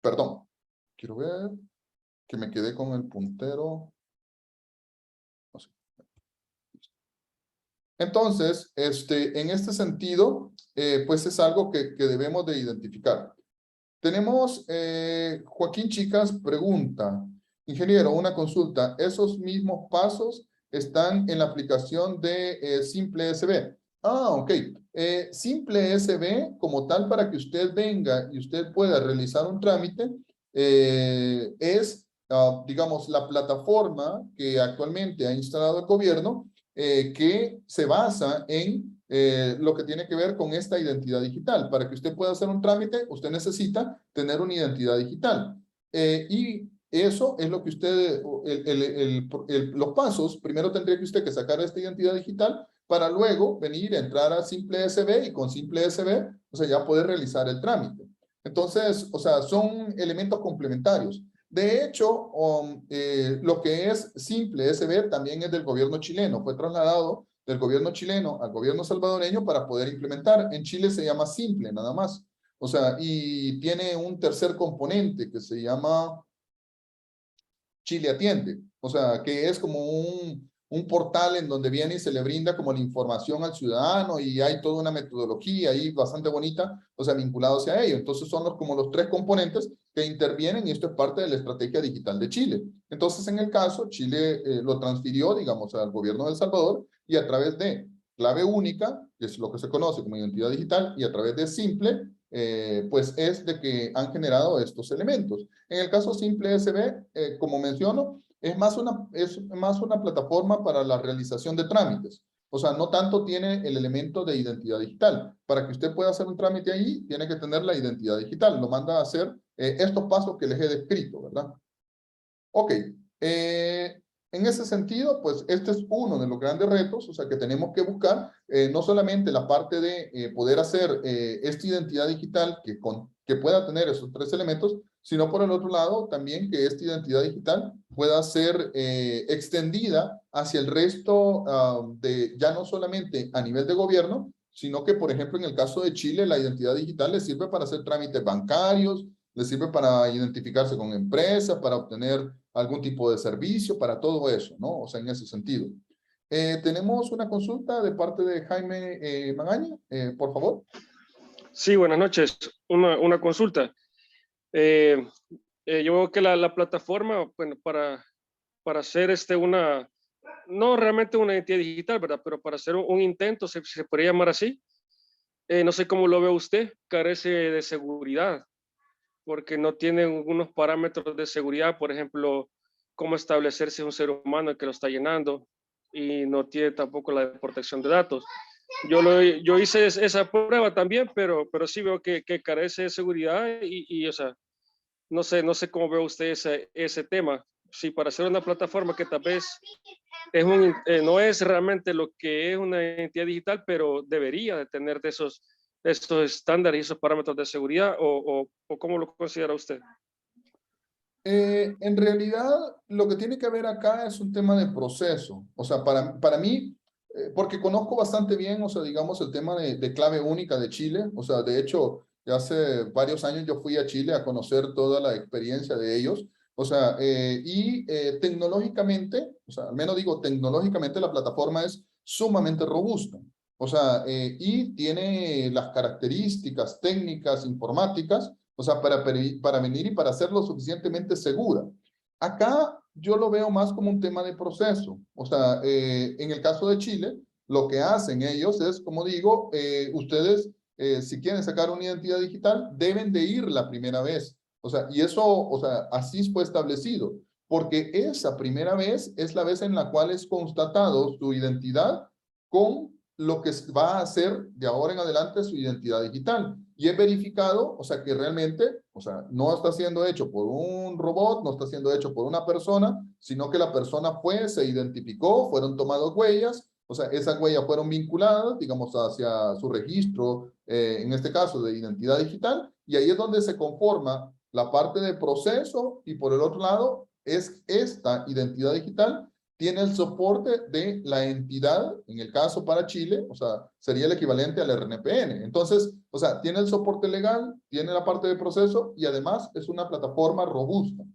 perdón, quiero ver que me quedé con el puntero. Entonces, en este sentido, pues es algo que debemos de identificar. Tenemos, Joaquín Chicas pregunta, ingeniero, una consulta, ¿esos mismos pasos están en la aplicación de Simple SB? Ah, ok. Simple SB, como tal, para que usted venga y usted pueda realizar un trámite, es, digamos, la plataforma que actualmente ha instalado el gobierno, que se basa en lo que tiene que ver con esta identidad digital. Para que usted pueda hacer un trámite, usted necesita tener una identidad digital. Y eso es lo que usted, los pasos, primero tendría que usted que sacar esta identidad digital para luego venir a entrar a Simple SB y con Simple SB, o sea, ya poder realizar el trámite. Entonces, o sea, son elementos complementarios. De hecho, lo que es Simple SB también es del gobierno chileno, fue trasladado del gobierno chileno al gobierno salvadoreño para poder implementar. En Chile se llama Simple, nada más. O sea, y tiene un tercer componente que se llama Chile Atiende. O sea, que es como un portal en donde viene y se le brinda como la información al ciudadano y hay toda una metodología ahí bastante bonita, o sea, vinculado hacia ello. Entonces son como los tres componentes que intervienen y esto es parte de la estrategia digital de Chile. Entonces, en el caso, Chile lo transfirió, digamos, al gobierno de El Salvador y a través de Clave Única, que es lo que se conoce como identidad digital, y a través de Simple, pues es de que han generado estos elementos. En el caso Simple SB, como menciono, es más una plataforma para la realización de trámites. O sea, no tanto tiene el elemento de identidad digital. Para que usted pueda hacer un trámite ahí, tiene que tener la identidad digital. Lo manda a hacer estos pasos que les he descrito, ¿verdad? Ok. En ese sentido, pues este es uno de los grandes retos, o sea, que tenemos que buscar, no solamente la parte de poder hacer esta identidad digital que pueda tener esos tres elementos, sino por el otro lado también que esta identidad digital pueda ser extendida hacia el resto ya no solamente a nivel de gobierno, sino que, por ejemplo, en el caso de Chile, la identidad digital le sirve para hacer trámites bancarios, le sirve para identificarse con empresas, para obtener algún tipo de servicio, para todo eso, ¿no? O sea, en ese sentido. Tenemos una consulta de parte de Jaime Magaña, por favor. Sí, buenas noches. Una consulta. Yo veo que la plataforma, bueno, para hacer no realmente una identidad digital, ¿verdad? Pero para hacer un intento, se podría llamar así. No sé cómo lo ve usted, carece de seguridad, porque no tiene unos parámetros de seguridad, por ejemplo, cómo establecer si es un ser humano el que lo está llenando, y no tiene tampoco la de protección de datos. Yo hice esa prueba también, pero sí veo que carece de seguridad o sea, no sé cómo ve usted ese tema. Si para hacer una plataforma que tal vez no es realmente lo que es una identidad digital, pero debería de tener de esos estándares y esos parámetros de seguridad, o ¿cómo lo considera usted? En realidad, lo que tiene que ver acá es un tema de proceso. O sea, para mí, porque conozco bastante bien, o sea, digamos, el tema de clave única de Chile. O sea, de hecho, ya hace varios años yo fui a Chile a conocer toda la experiencia de ellos. O sea, tecnológicamente, o sea, al menos digo, tecnológicamente la plataforma es sumamente robusta. O sea, y tiene las características técnicas, informáticas, o sea, para venir y para ser lo suficientemente segura. Acá yo lo veo más como un tema de proceso. O sea, en el caso de Chile, lo que hacen ellos es, como digo, ustedes, si quieren sacar una identidad digital, deben de ir la primera vez. O sea, y eso, o sea, así fue establecido. Porque esa primera vez es la vez en la cual es constatado su identidad con lo que va a ser de ahora en adelante su identidad digital. Y es verificado, o sea, que realmente, o sea, no está siendo hecho por un robot, no está siendo hecho por una persona, sino que la persona fue, se identificó, fueron tomadas huellas, o sea, esas huellas fueron vinculadas, digamos, hacia su registro, en este caso de identidad digital, y ahí es donde se conforma la parte de proceso, y por el otro lado, es esta identidad digital tiene el soporte de la entidad, en el caso para Chile, o sea, sería el equivalente al RNPN. Entonces, o sea, tiene el soporte legal, tiene la parte de proceso y además es una plataforma robusta.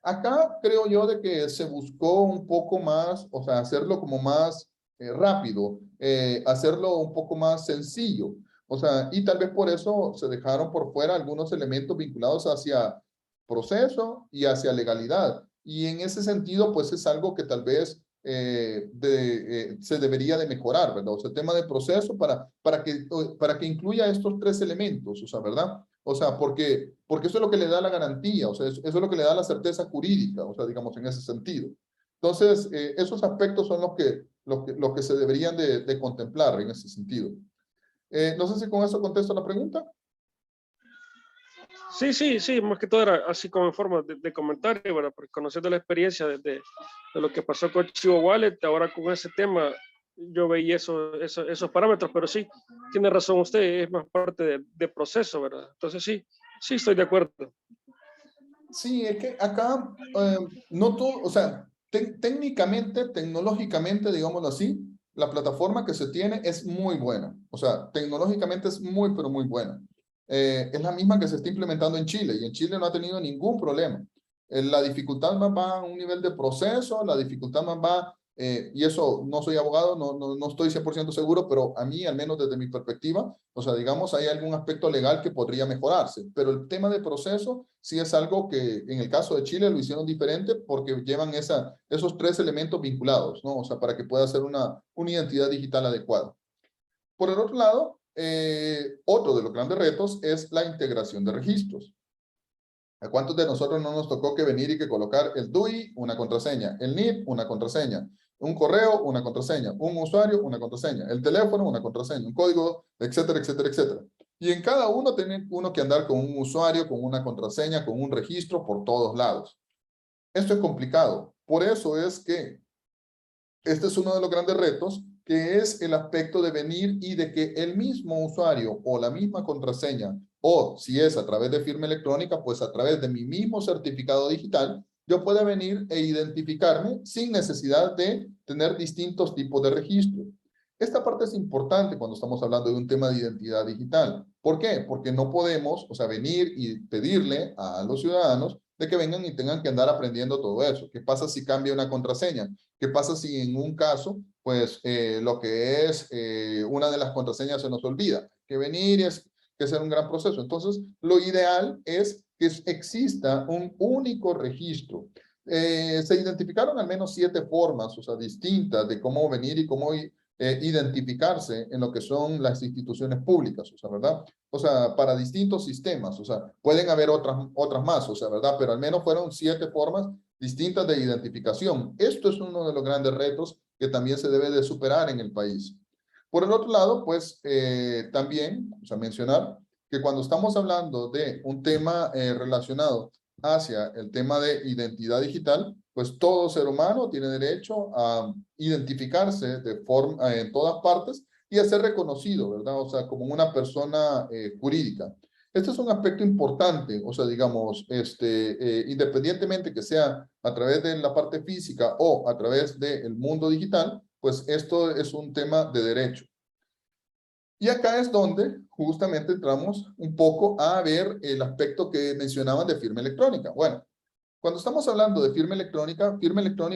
Acá creo yo de que se buscó un poco más, o sea, hacerlo como más rápido, hacerlo un poco más sencillo. O sea, y tal vez por eso se dejaron por fuera algunos elementos vinculados hacia proceso y hacia legalidad. Y en ese sentido, pues es algo que tal vez se debería de mejorar, ¿verdad? O sea, el tema de proceso para que incluya estos tres elementos, o sea, ¿verdad? O sea, porque eso es lo que le da la garantía, o sea, eso es lo que le da la certeza jurídica, o sea, digamos, en ese sentido. Entonces, esos aspectos son los que se deberían de contemplar en ese sentido. No sé si con eso contesto la pregunta. Sí, más que todo era así como en forma de comentario, ¿verdad? Porque conociendo la experiencia de lo que pasó con Chivo Wallet, ahora con ese tema, yo veía esos parámetros, pero sí, tiene razón usted, es más parte de proceso, ¿verdad? Entonces sí estoy de acuerdo. Sí, es que acá no todo, o sea, técnicamente, tecnológicamente, digámoslo así, la plataforma que se tiene es muy buena. O sea, tecnológicamente es muy, pero muy buena. Es la misma que se está implementando en Chile y en Chile no ha tenido ningún problema. La dificultad más va a un nivel de proceso, la dificultad más va, y eso no soy abogado, no estoy 100% seguro, pero a mí, al menos desde mi perspectiva, o sea, digamos, hay algún aspecto legal que podría mejorarse, pero el tema de proceso sí es algo que en el caso de Chile lo hicieron diferente porque llevan esos tres elementos vinculados, ¿no? O sea, para que pueda ser una identidad digital adecuada. Por el otro lado, otro de los grandes retos es la integración de registros. ¿A cuántos de nosotros no nos tocó que venir y que colocar el DUI, una contraseña, el NIP, una contraseña, un correo, una contraseña, un usuario, una contraseña, el teléfono, una contraseña, un código, etcétera, etcétera, etcétera? Y en cada uno tiene uno que andar con un usuario, con una contraseña, con un registro por todos lados. Esto es complicado. Por eso es que este es uno de los grandes retos, que es el aspecto de venir y de que el mismo usuario o la misma contraseña, o si es a través de firma electrónica, pues a través de mi mismo certificado digital, yo pueda venir e identificarme sin necesidad de tener distintos tipos de registros. Esta parte es importante cuando estamos hablando de un tema de identidad digital. ¿Por qué? Porque no podemos, o sea, venir y pedirle a los ciudadanos de que vengan y tengan que andar aprendiendo todo eso. ¿Qué pasa si cambia una contraseña? ¿Qué pasa si en un caso, pues, lo que es una de las contraseñas se nos olvida? Hay que venir que sea un gran proceso. Entonces, lo ideal es que exista un único registro. Se identificaron al menos 7 formas, o sea, distintas de cómo venir y cómo identificarse en lo que son las instituciones públicas, o sea, ¿verdad? O sea, para distintos sistemas, o sea, pueden haber otras más, o sea, ¿verdad? Pero al menos fueron 7 formas distintas de identificación. Esto es uno de los grandes retos que también se debe de superar en el país. Por el otro lado, pues, también, o sea, mencionar que cuando estamos hablando de un tema relacionado hacia el tema de identidad digital, pues todo ser humano tiene derecho a identificarse de forma, en todas partes y a ser reconocido, ¿verdad? O sea, como una persona jurídica. Este es un aspecto importante, o sea, digamos, independientemente que sea a través de la parte física o a través del mundo digital, pues esto es un tema de derecho. Y acá es donde justamente entramos un poco a ver el aspecto que mencionaban de firma electrónica. Bueno, cuando estamos hablando de firma electrónica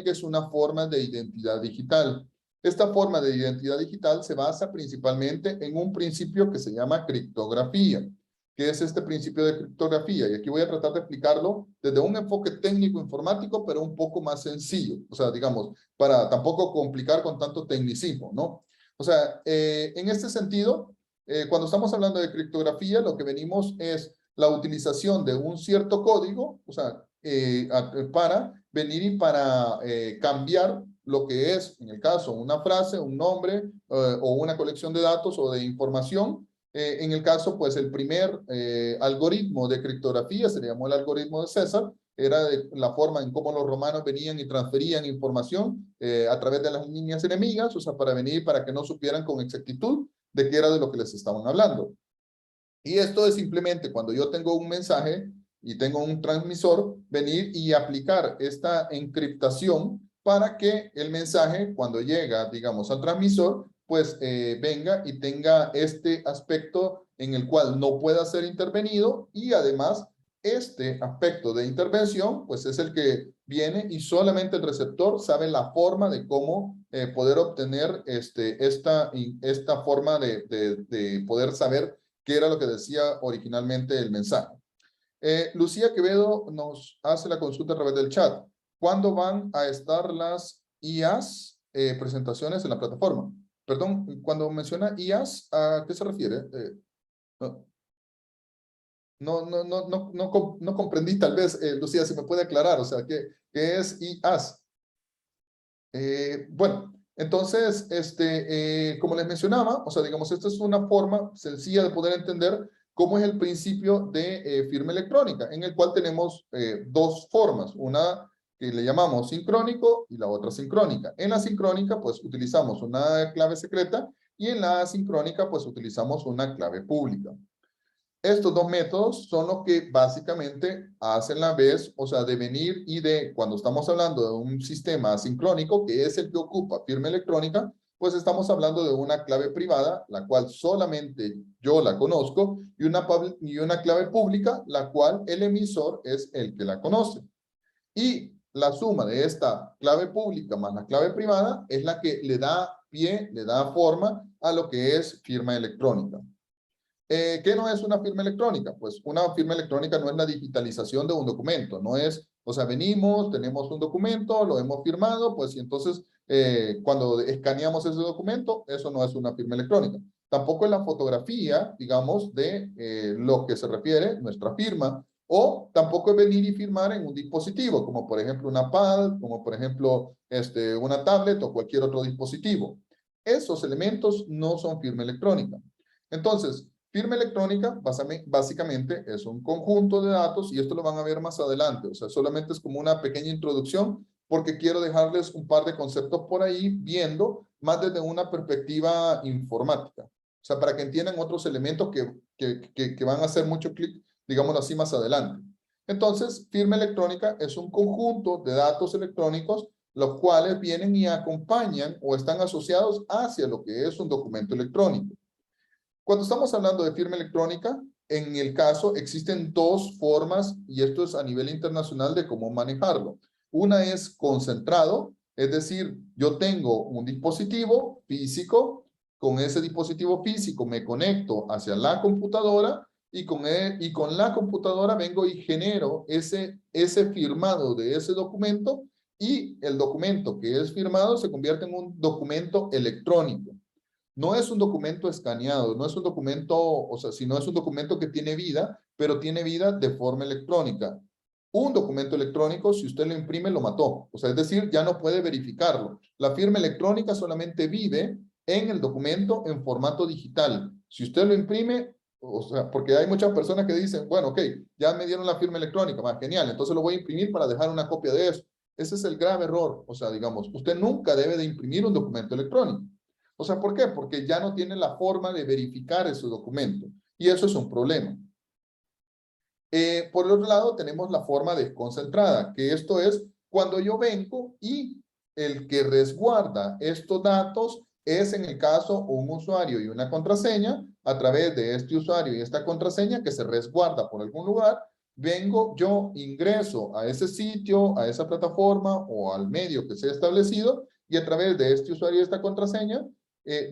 es una forma de identidad digital. Esta forma de identidad digital se basa principalmente en un principio que se llama criptografía. ¿Qué es este principio de criptografía? Y aquí voy a tratar de explicarlo desde un enfoque técnico informático, pero un poco más sencillo. O sea, digamos, para tampoco complicar con tanto tecnicismo, ¿no? O sea, en este sentido, cuando estamos hablando de criptografía, lo que venimos es la utilización de un cierto código, o sea, para venir y para cambiar lo que es, en el caso, una frase, un nombre o una colección de datos o de información. En el caso, pues, el primer algoritmo de criptografía se le llamó el algoritmo de César. Era de la forma en cómo los romanos venían y transferían información a través de las líneas enemigas, o sea, para venir, para que no supieran con exactitud de qué era de lo que les estaban hablando. Y esto es simplemente cuando yo tengo un mensaje y tengo un transmisor, venir y aplicar esta encriptación para que el mensaje, cuando llega, digamos, al transmisor, pues venga y tenga este aspecto en el cual no pueda ser intervenido y además este aspecto de intervención, pues es el que viene y solamente el receptor sabe la forma de cómo poder obtener esta forma de poder saber qué era lo que decía originalmente el mensaje. Lucía Quevedo nos hace la consulta a través del chat. ¿Cuándo van a estar las IAs presentaciones en la plataforma? Perdón, cuando menciona IAs, ¿a qué se refiere? No comprendí, tal vez, Lucía, si me puede aclarar, o sea, ¿qué es IAS? Bueno, entonces, como les mencionaba, o sea, digamos, esta es una forma sencilla de poder entender cómo es el principio de firma electrónica, en el cual tenemos 2 formas, una que le llamamos sincrónico y la otra sincrónica. En la sincrónica, pues, utilizamos una clave secreta y en la asincrónica, pues, utilizamos una clave pública. Estos 2 métodos son los que básicamente hacen la vez, o sea, de venir y de, cuando estamos hablando de un sistema asincrónico, que es el que ocupa firma electrónica, pues estamos hablando de una clave privada, la cual solamente yo la conozco, y una clave pública, la cual el emisor es el que la conoce. Y la suma de esta clave pública más la clave privada es la que le da pie, le da forma a lo que es firma electrónica. ¿Qué no es una firma electrónica? Pues una firma electrónica no es la digitalización de un documento, no es, o sea, venimos, tenemos un documento, lo hemos firmado, pues y entonces cuando escaneamos ese documento, eso no es una firma electrónica. Tampoco es la fotografía, digamos, de lo que se refiere nuestra firma, o tampoco es venir y firmar en un dispositivo, como por ejemplo una pad, como por ejemplo una tablet o cualquier otro dispositivo. Esos elementos no son firma electrónica. Entonces, firma electrónica básicamente es un conjunto de datos y esto lo van a ver más adelante. O sea, solamente es como una pequeña introducción porque quiero dejarles un par de conceptos por ahí viendo más desde una perspectiva informática. O sea, para que entiendan otros elementos que van a hacer mucho clic, digámoslo así, más adelante. Entonces, firma electrónica es un conjunto de datos electrónicos los cuales vienen y acompañan o están asociados hacia lo que es un documento electrónico. Cuando estamos hablando de firma electrónica, en el caso existen 2 formas, y esto es a nivel internacional de cómo manejarlo. Una es concentrado, es decir, yo tengo un dispositivo físico Con ese dispositivo físico me conecto hacia la computadora y con la computadora vengo y genero ese firmado de ese documento, y el documento que es firmado se convierte en un documento electrónico. No es un documento escaneado, no es un documento, o sea, sino es un documento que tiene vida, pero tiene vida de forma electrónica. Un documento electrónico, si usted lo imprime, lo mató. O sea, es decir, ya no puede verificarlo. La firma electrónica solamente vive en el documento en formato digital. Si usted lo imprime, o sea, porque hay muchas personas que dicen, bueno, ok, ya me dieron la firma electrónica, más genial, entonces lo voy a imprimir para dejar una copia de eso. Ese es el grave error. O sea, digamos, usted nunca debe de imprimir un documento electrónico. O sea, ¿por qué? Porque ya no tiene la forma de verificar ese documento. Y eso es un problema. Por el otro lado, tenemos la forma desconcentrada, que esto es cuando yo vengo y el que resguarda estos datos es, en el caso, un usuario y una contraseña. A través de este usuario y esta contraseña que se resguarda por algún lugar, vengo, yo ingreso a ese sitio, a esa plataforma o al medio que se ha establecido, y a través de este usuario y esta contraseña,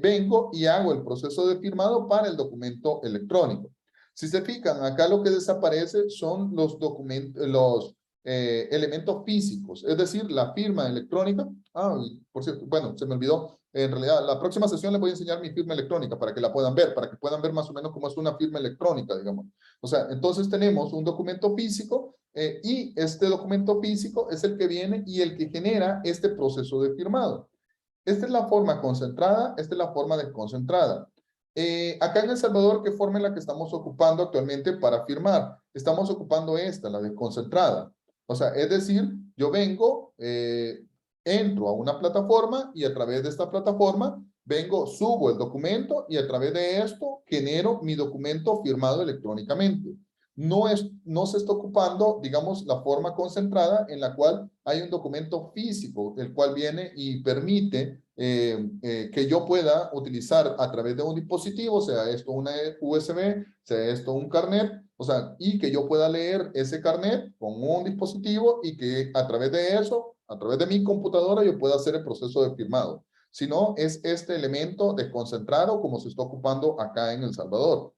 vengo y hago el proceso de firmado para el documento electrónico. Si se fijan, acá lo que desaparece son los documentos, los elementos físicos, es decir, la firma electrónica. Ah, por cierto, bueno, se me olvidó. En realidad, la próxima sesión les voy a enseñar mi firma electrónica para que la puedan ver, para que puedan ver más o menos cómo es una firma electrónica, digamos. O sea, entonces tenemos un documento físico y este documento físico es el que viene y el que genera este proceso de firmado. Esta es la forma concentrada, esta es la forma desconcentrada. Acá en El Salvador, ¿qué forma es la que estamos ocupando actualmente para firmar? Estamos ocupando esta, la desconcentrada. O sea, es decir, yo vengo, entro a una plataforma y a través de esta plataforma vengo, subo el documento y a través de esto genero mi documento firmado electrónicamente. No se está ocupando, digamos, la forma concentrada en la cual hay un documento físico, el cual viene y permite que yo pueda utilizar a través de un dispositivo, sea esto una USB, sea esto un carnet, o sea, y que yo pueda leer ese carnet con un dispositivo y que a través de eso, a través de mi computadora, yo pueda hacer el proceso de firmado. Si no, es este elemento desconcentrado como se está ocupando acá en El Salvador.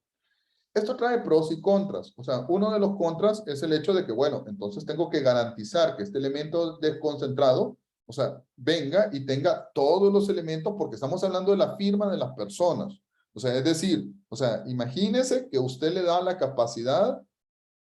Esto trae pros y contras. O sea, uno de los contras es el hecho de que, bueno, entonces tengo que garantizar que este elemento desconcentrado, o sea, venga y tenga todos los elementos, porque estamos hablando de la firma de las personas. O sea, es decir, o sea, imagínese que usted le da la capacidad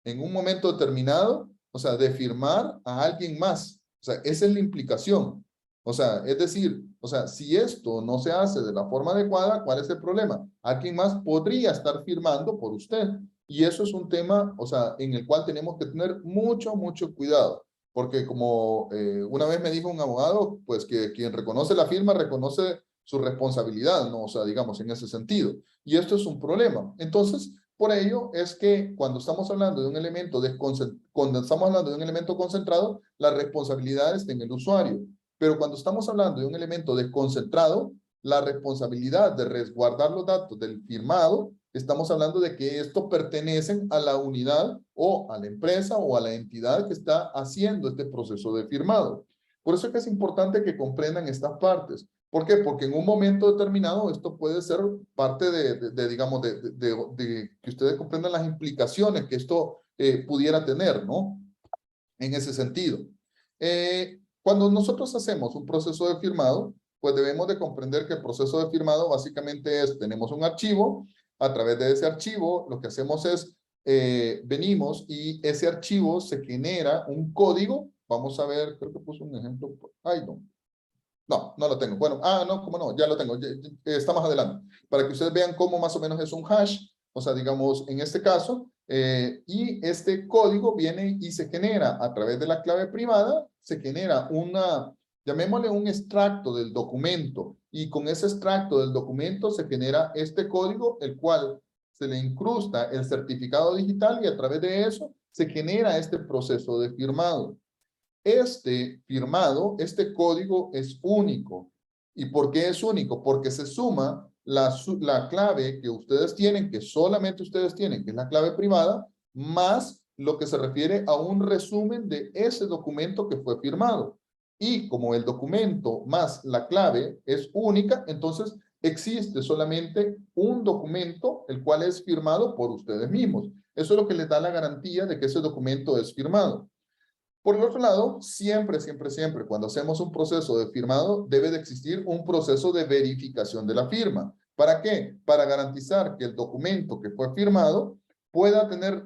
en un momento determinado, o sea, de firmar a alguien más. O sea, esa es la implicación. O sea, es decir, o sea, si esto no se hace de la forma adecuada, ¿cuál es el problema? Alguien más podría estar firmando por usted. Y eso es un tema, o sea, en el cual tenemos que tener mucho, mucho cuidado. Porque como una vez me dijo un abogado, pues que quien reconoce la firma reconoce su responsabilidad, ¿no? O sea, digamos, en ese sentido. Y esto es un problema. Entonces, por ello es que cuando estamos hablando de un elemento concentrado, la responsabilidad está en el usuario. Pero cuando estamos hablando de un elemento desconcentrado, la responsabilidad de resguardar los datos del firmado, estamos hablando de que estos pertenecen a la unidad o a la empresa o a la entidad que está haciendo este proceso de firmado. Por eso es que es importante que comprendan estas partes. ¿Por qué? Porque en un momento determinado esto puede ser parte digamos, de que ustedes comprendan las implicaciones que esto pudiera tener, ¿no? En ese sentido. Cuando nosotros hacemos un proceso de firmado, pues debemos de comprender que el proceso de firmado básicamente es, tenemos un archivo, a través de ese archivo lo que hacemos es, venimos y ese archivo se genera un código. Vamos a ver, creo que puse un ejemplo. Ay, no. No, no lo tengo. Bueno, no, cómo no, ya lo tengo. Está más adelante. Para que ustedes vean cómo más o menos es un hash. O sea, digamos, en este caso, y este código viene y se genera a través de la clave privada, se genera llamémosle un extracto del documento. Y con ese extracto del documento se genera este código, el cual se le incrusta el certificado digital y a través de eso se genera este proceso de firmado. Este firmado, este código es único. ¿Y por qué es único? Porque se suma la clave que ustedes tienen, que solamente ustedes tienen, que es la clave privada, más lo que se refiere a un resumen de ese documento que fue firmado. Y como el documento más la clave es única, entonces existe solamente un documento, el cual es firmado por ustedes mismos. Eso es lo que les da la garantía de que ese documento es firmado. Por el otro lado, siempre, cuando hacemos un proceso de firmado, debe de existir un proceso de verificación de la firma. ¿Para qué? Para garantizar que el documento que fue firmado pueda tener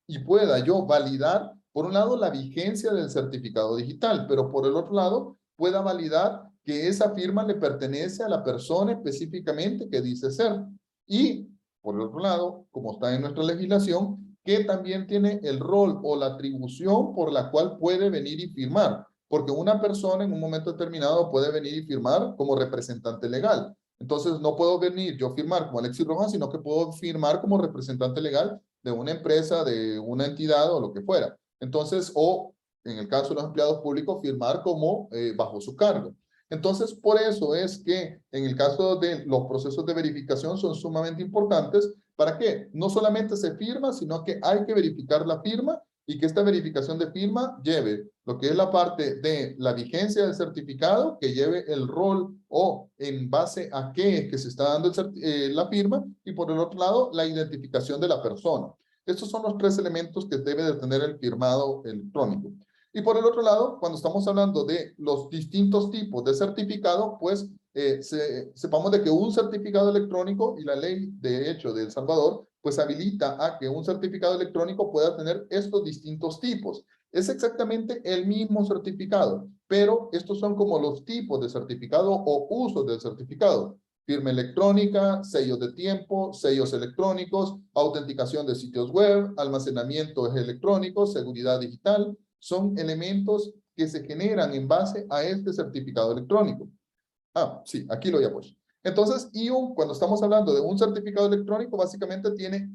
y pueda yo validar, por un lado, la vigencia del certificado digital, pero por el otro lado, pueda validar que esa firma le pertenece a la persona específicamente que dice ser. Y, por el otro lado, como está en nuestra legislación, que también tiene el rol o la atribución por la cual puede venir y firmar. Porque una persona en un momento determinado puede venir y firmar como representante legal. Entonces, no puedo venir yo firmar como Alexis Rojas, sino que puedo firmar como representante legal de una empresa, de una entidad o lo que fuera. Entonces, o en el caso de los empleados públicos, firmar como bajo su cargo. Entonces, por eso es que en el caso de los procesos de verificación son sumamente importantes. ¿Para qué? No solamente se firma, sino que hay que verificar la firma y que esta verificación de firma lleve lo que es la parte de la vigencia del certificado, que lleve el rol o en base a qué es que se está dando la firma, y por el otro lado, la identificación de la persona. Estos son los tres elementos que debe de tener el firmado electrónico. Y por el otro lado, cuando estamos hablando de los distintos tipos de certificado, pues sepamos de que un certificado electrónico y la ley de hecho de El Salvador, pues habilita a que un certificado electrónico pueda tener estos distintos tipos. Es exactamente el mismo certificado, pero estos son como los tipos de certificado o usos del certificado. Firma electrónica, sellos de tiempo, sellos electrónicos, autenticación de sitios web, almacenamiento electrónico, seguridad digital. Son elementos que se generan en base a este certificado electrónico. Ah, sí, aquí lo ya pues. Entonces, cuando estamos hablando de un certificado electrónico, básicamente tiene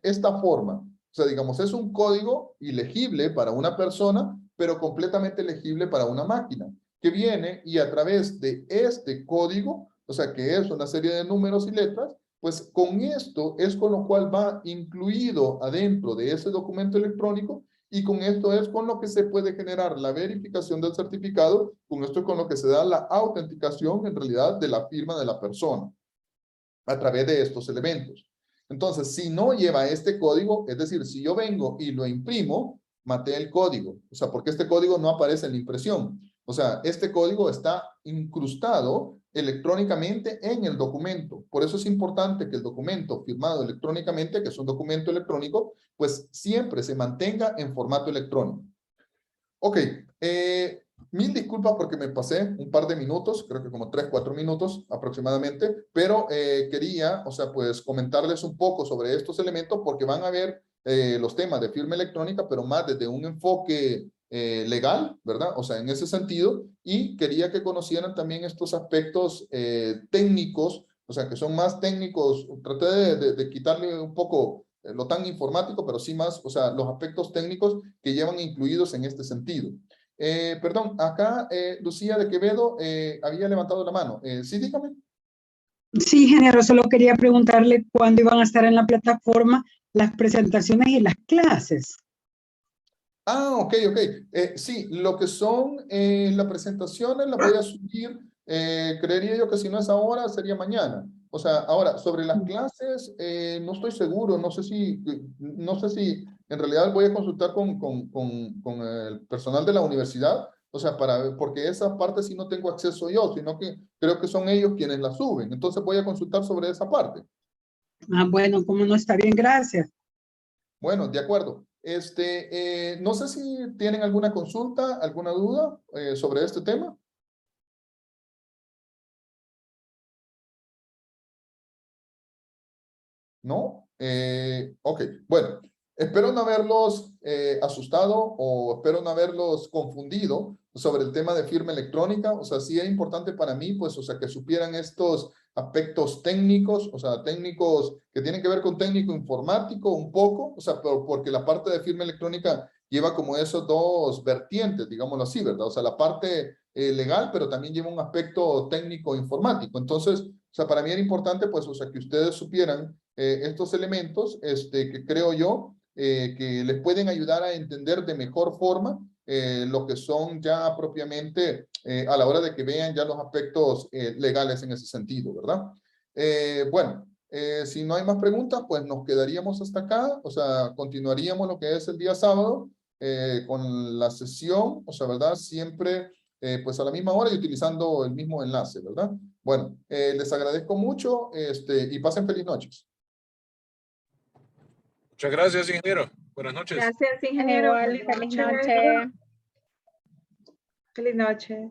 esta forma. O sea, digamos, es un código ilegible para una persona, pero completamente legible para una máquina, que viene y a través de este código, o sea, que es una serie de números y letras, pues con esto es con lo cual va incluido adentro de ese documento electrónico. Y con esto es con lo que se puede generar la verificación del certificado, con esto es con lo que se da la autenticación en realidad de la firma de la persona a través de estos elementos. Entonces, si no lleva este código, es decir, si yo vengo y lo imprimo, maté el código. O sea, porque este código no aparece en la impresión. O sea, este código está incrustado electrónicamente en el documento. Por eso es importante que el documento firmado electrónicamente, que es un documento electrónico, pues siempre se mantenga en formato electrónico. Ok, mil disculpas porque me pasé un par de minutos, creo que como 3-4 minutos aproximadamente, pero quería, o sea, pues comentarles un poco sobre estos elementos porque van a ver los temas de firma electrónica, pero más desde un enfoque legal, ¿verdad? O sea, en ese sentido, y quería que conocieran también estos aspectos técnicos, o sea, que son más técnicos. Traté de quitarle un poco lo tan informático, pero sí más, o sea, los aspectos técnicos que llevan incluidos en este sentido. Perdón, acá Lucía de Quevedo había levantado la mano. Sí, dígame. Sí, ingeniero, solo quería preguntarle cuándo iban a estar en la plataforma las presentaciones y las clases. Ah, ok. Sí, lo que son las presentaciones las voy a subir, creería yo que si no es ahora, sería mañana. O sea, ahora, sobre las clases, no estoy seguro, no sé si en realidad voy a consultar con el personal de la universidad, o sea, porque esa parte sí no tengo acceso yo, sino que creo que son ellos quienes la suben. Entonces voy a consultar sobre esa parte. Ah, bueno, como no está bien, gracias. Bueno, de acuerdo. No sé si tienen alguna consulta, alguna duda sobre este tema. ¿No? Ok, bueno, espero no haberlos asustado o espero no haberlos confundido sobre el tema de firma electrónica. O sea, sí es importante para mí, pues, o sea, que supieran estos aspectos técnicos, o sea, técnicos que tienen que ver con técnico informático un poco, o sea, pero porque la parte de firma electrónica lleva como esos dos vertientes, digámoslo así, ¿verdad? O sea, la parte legal, pero también lleva un aspecto técnico informático. Entonces, o sea, para mí era importante, pues, o sea, que ustedes supieran estos elementos que creo yo que les pueden ayudar a entender de mejor forma lo que son ya propiamente a la hora de que vean ya los aspectos legales en ese sentido, ¿verdad? Bueno, si no hay más preguntas, pues nos quedaríamos hasta acá, o sea, continuaríamos lo que es el día sábado con la sesión, o sea, ¿verdad? Siempre pues a la misma hora y utilizando el mismo enlace, ¿verdad? Bueno, les agradezco mucho y pasen feliz noches. Muchas gracias, ingeniero. Buenas noches. Gracias, ingeniero. Igual, Feliz feliz noche. noche. Feliz noche.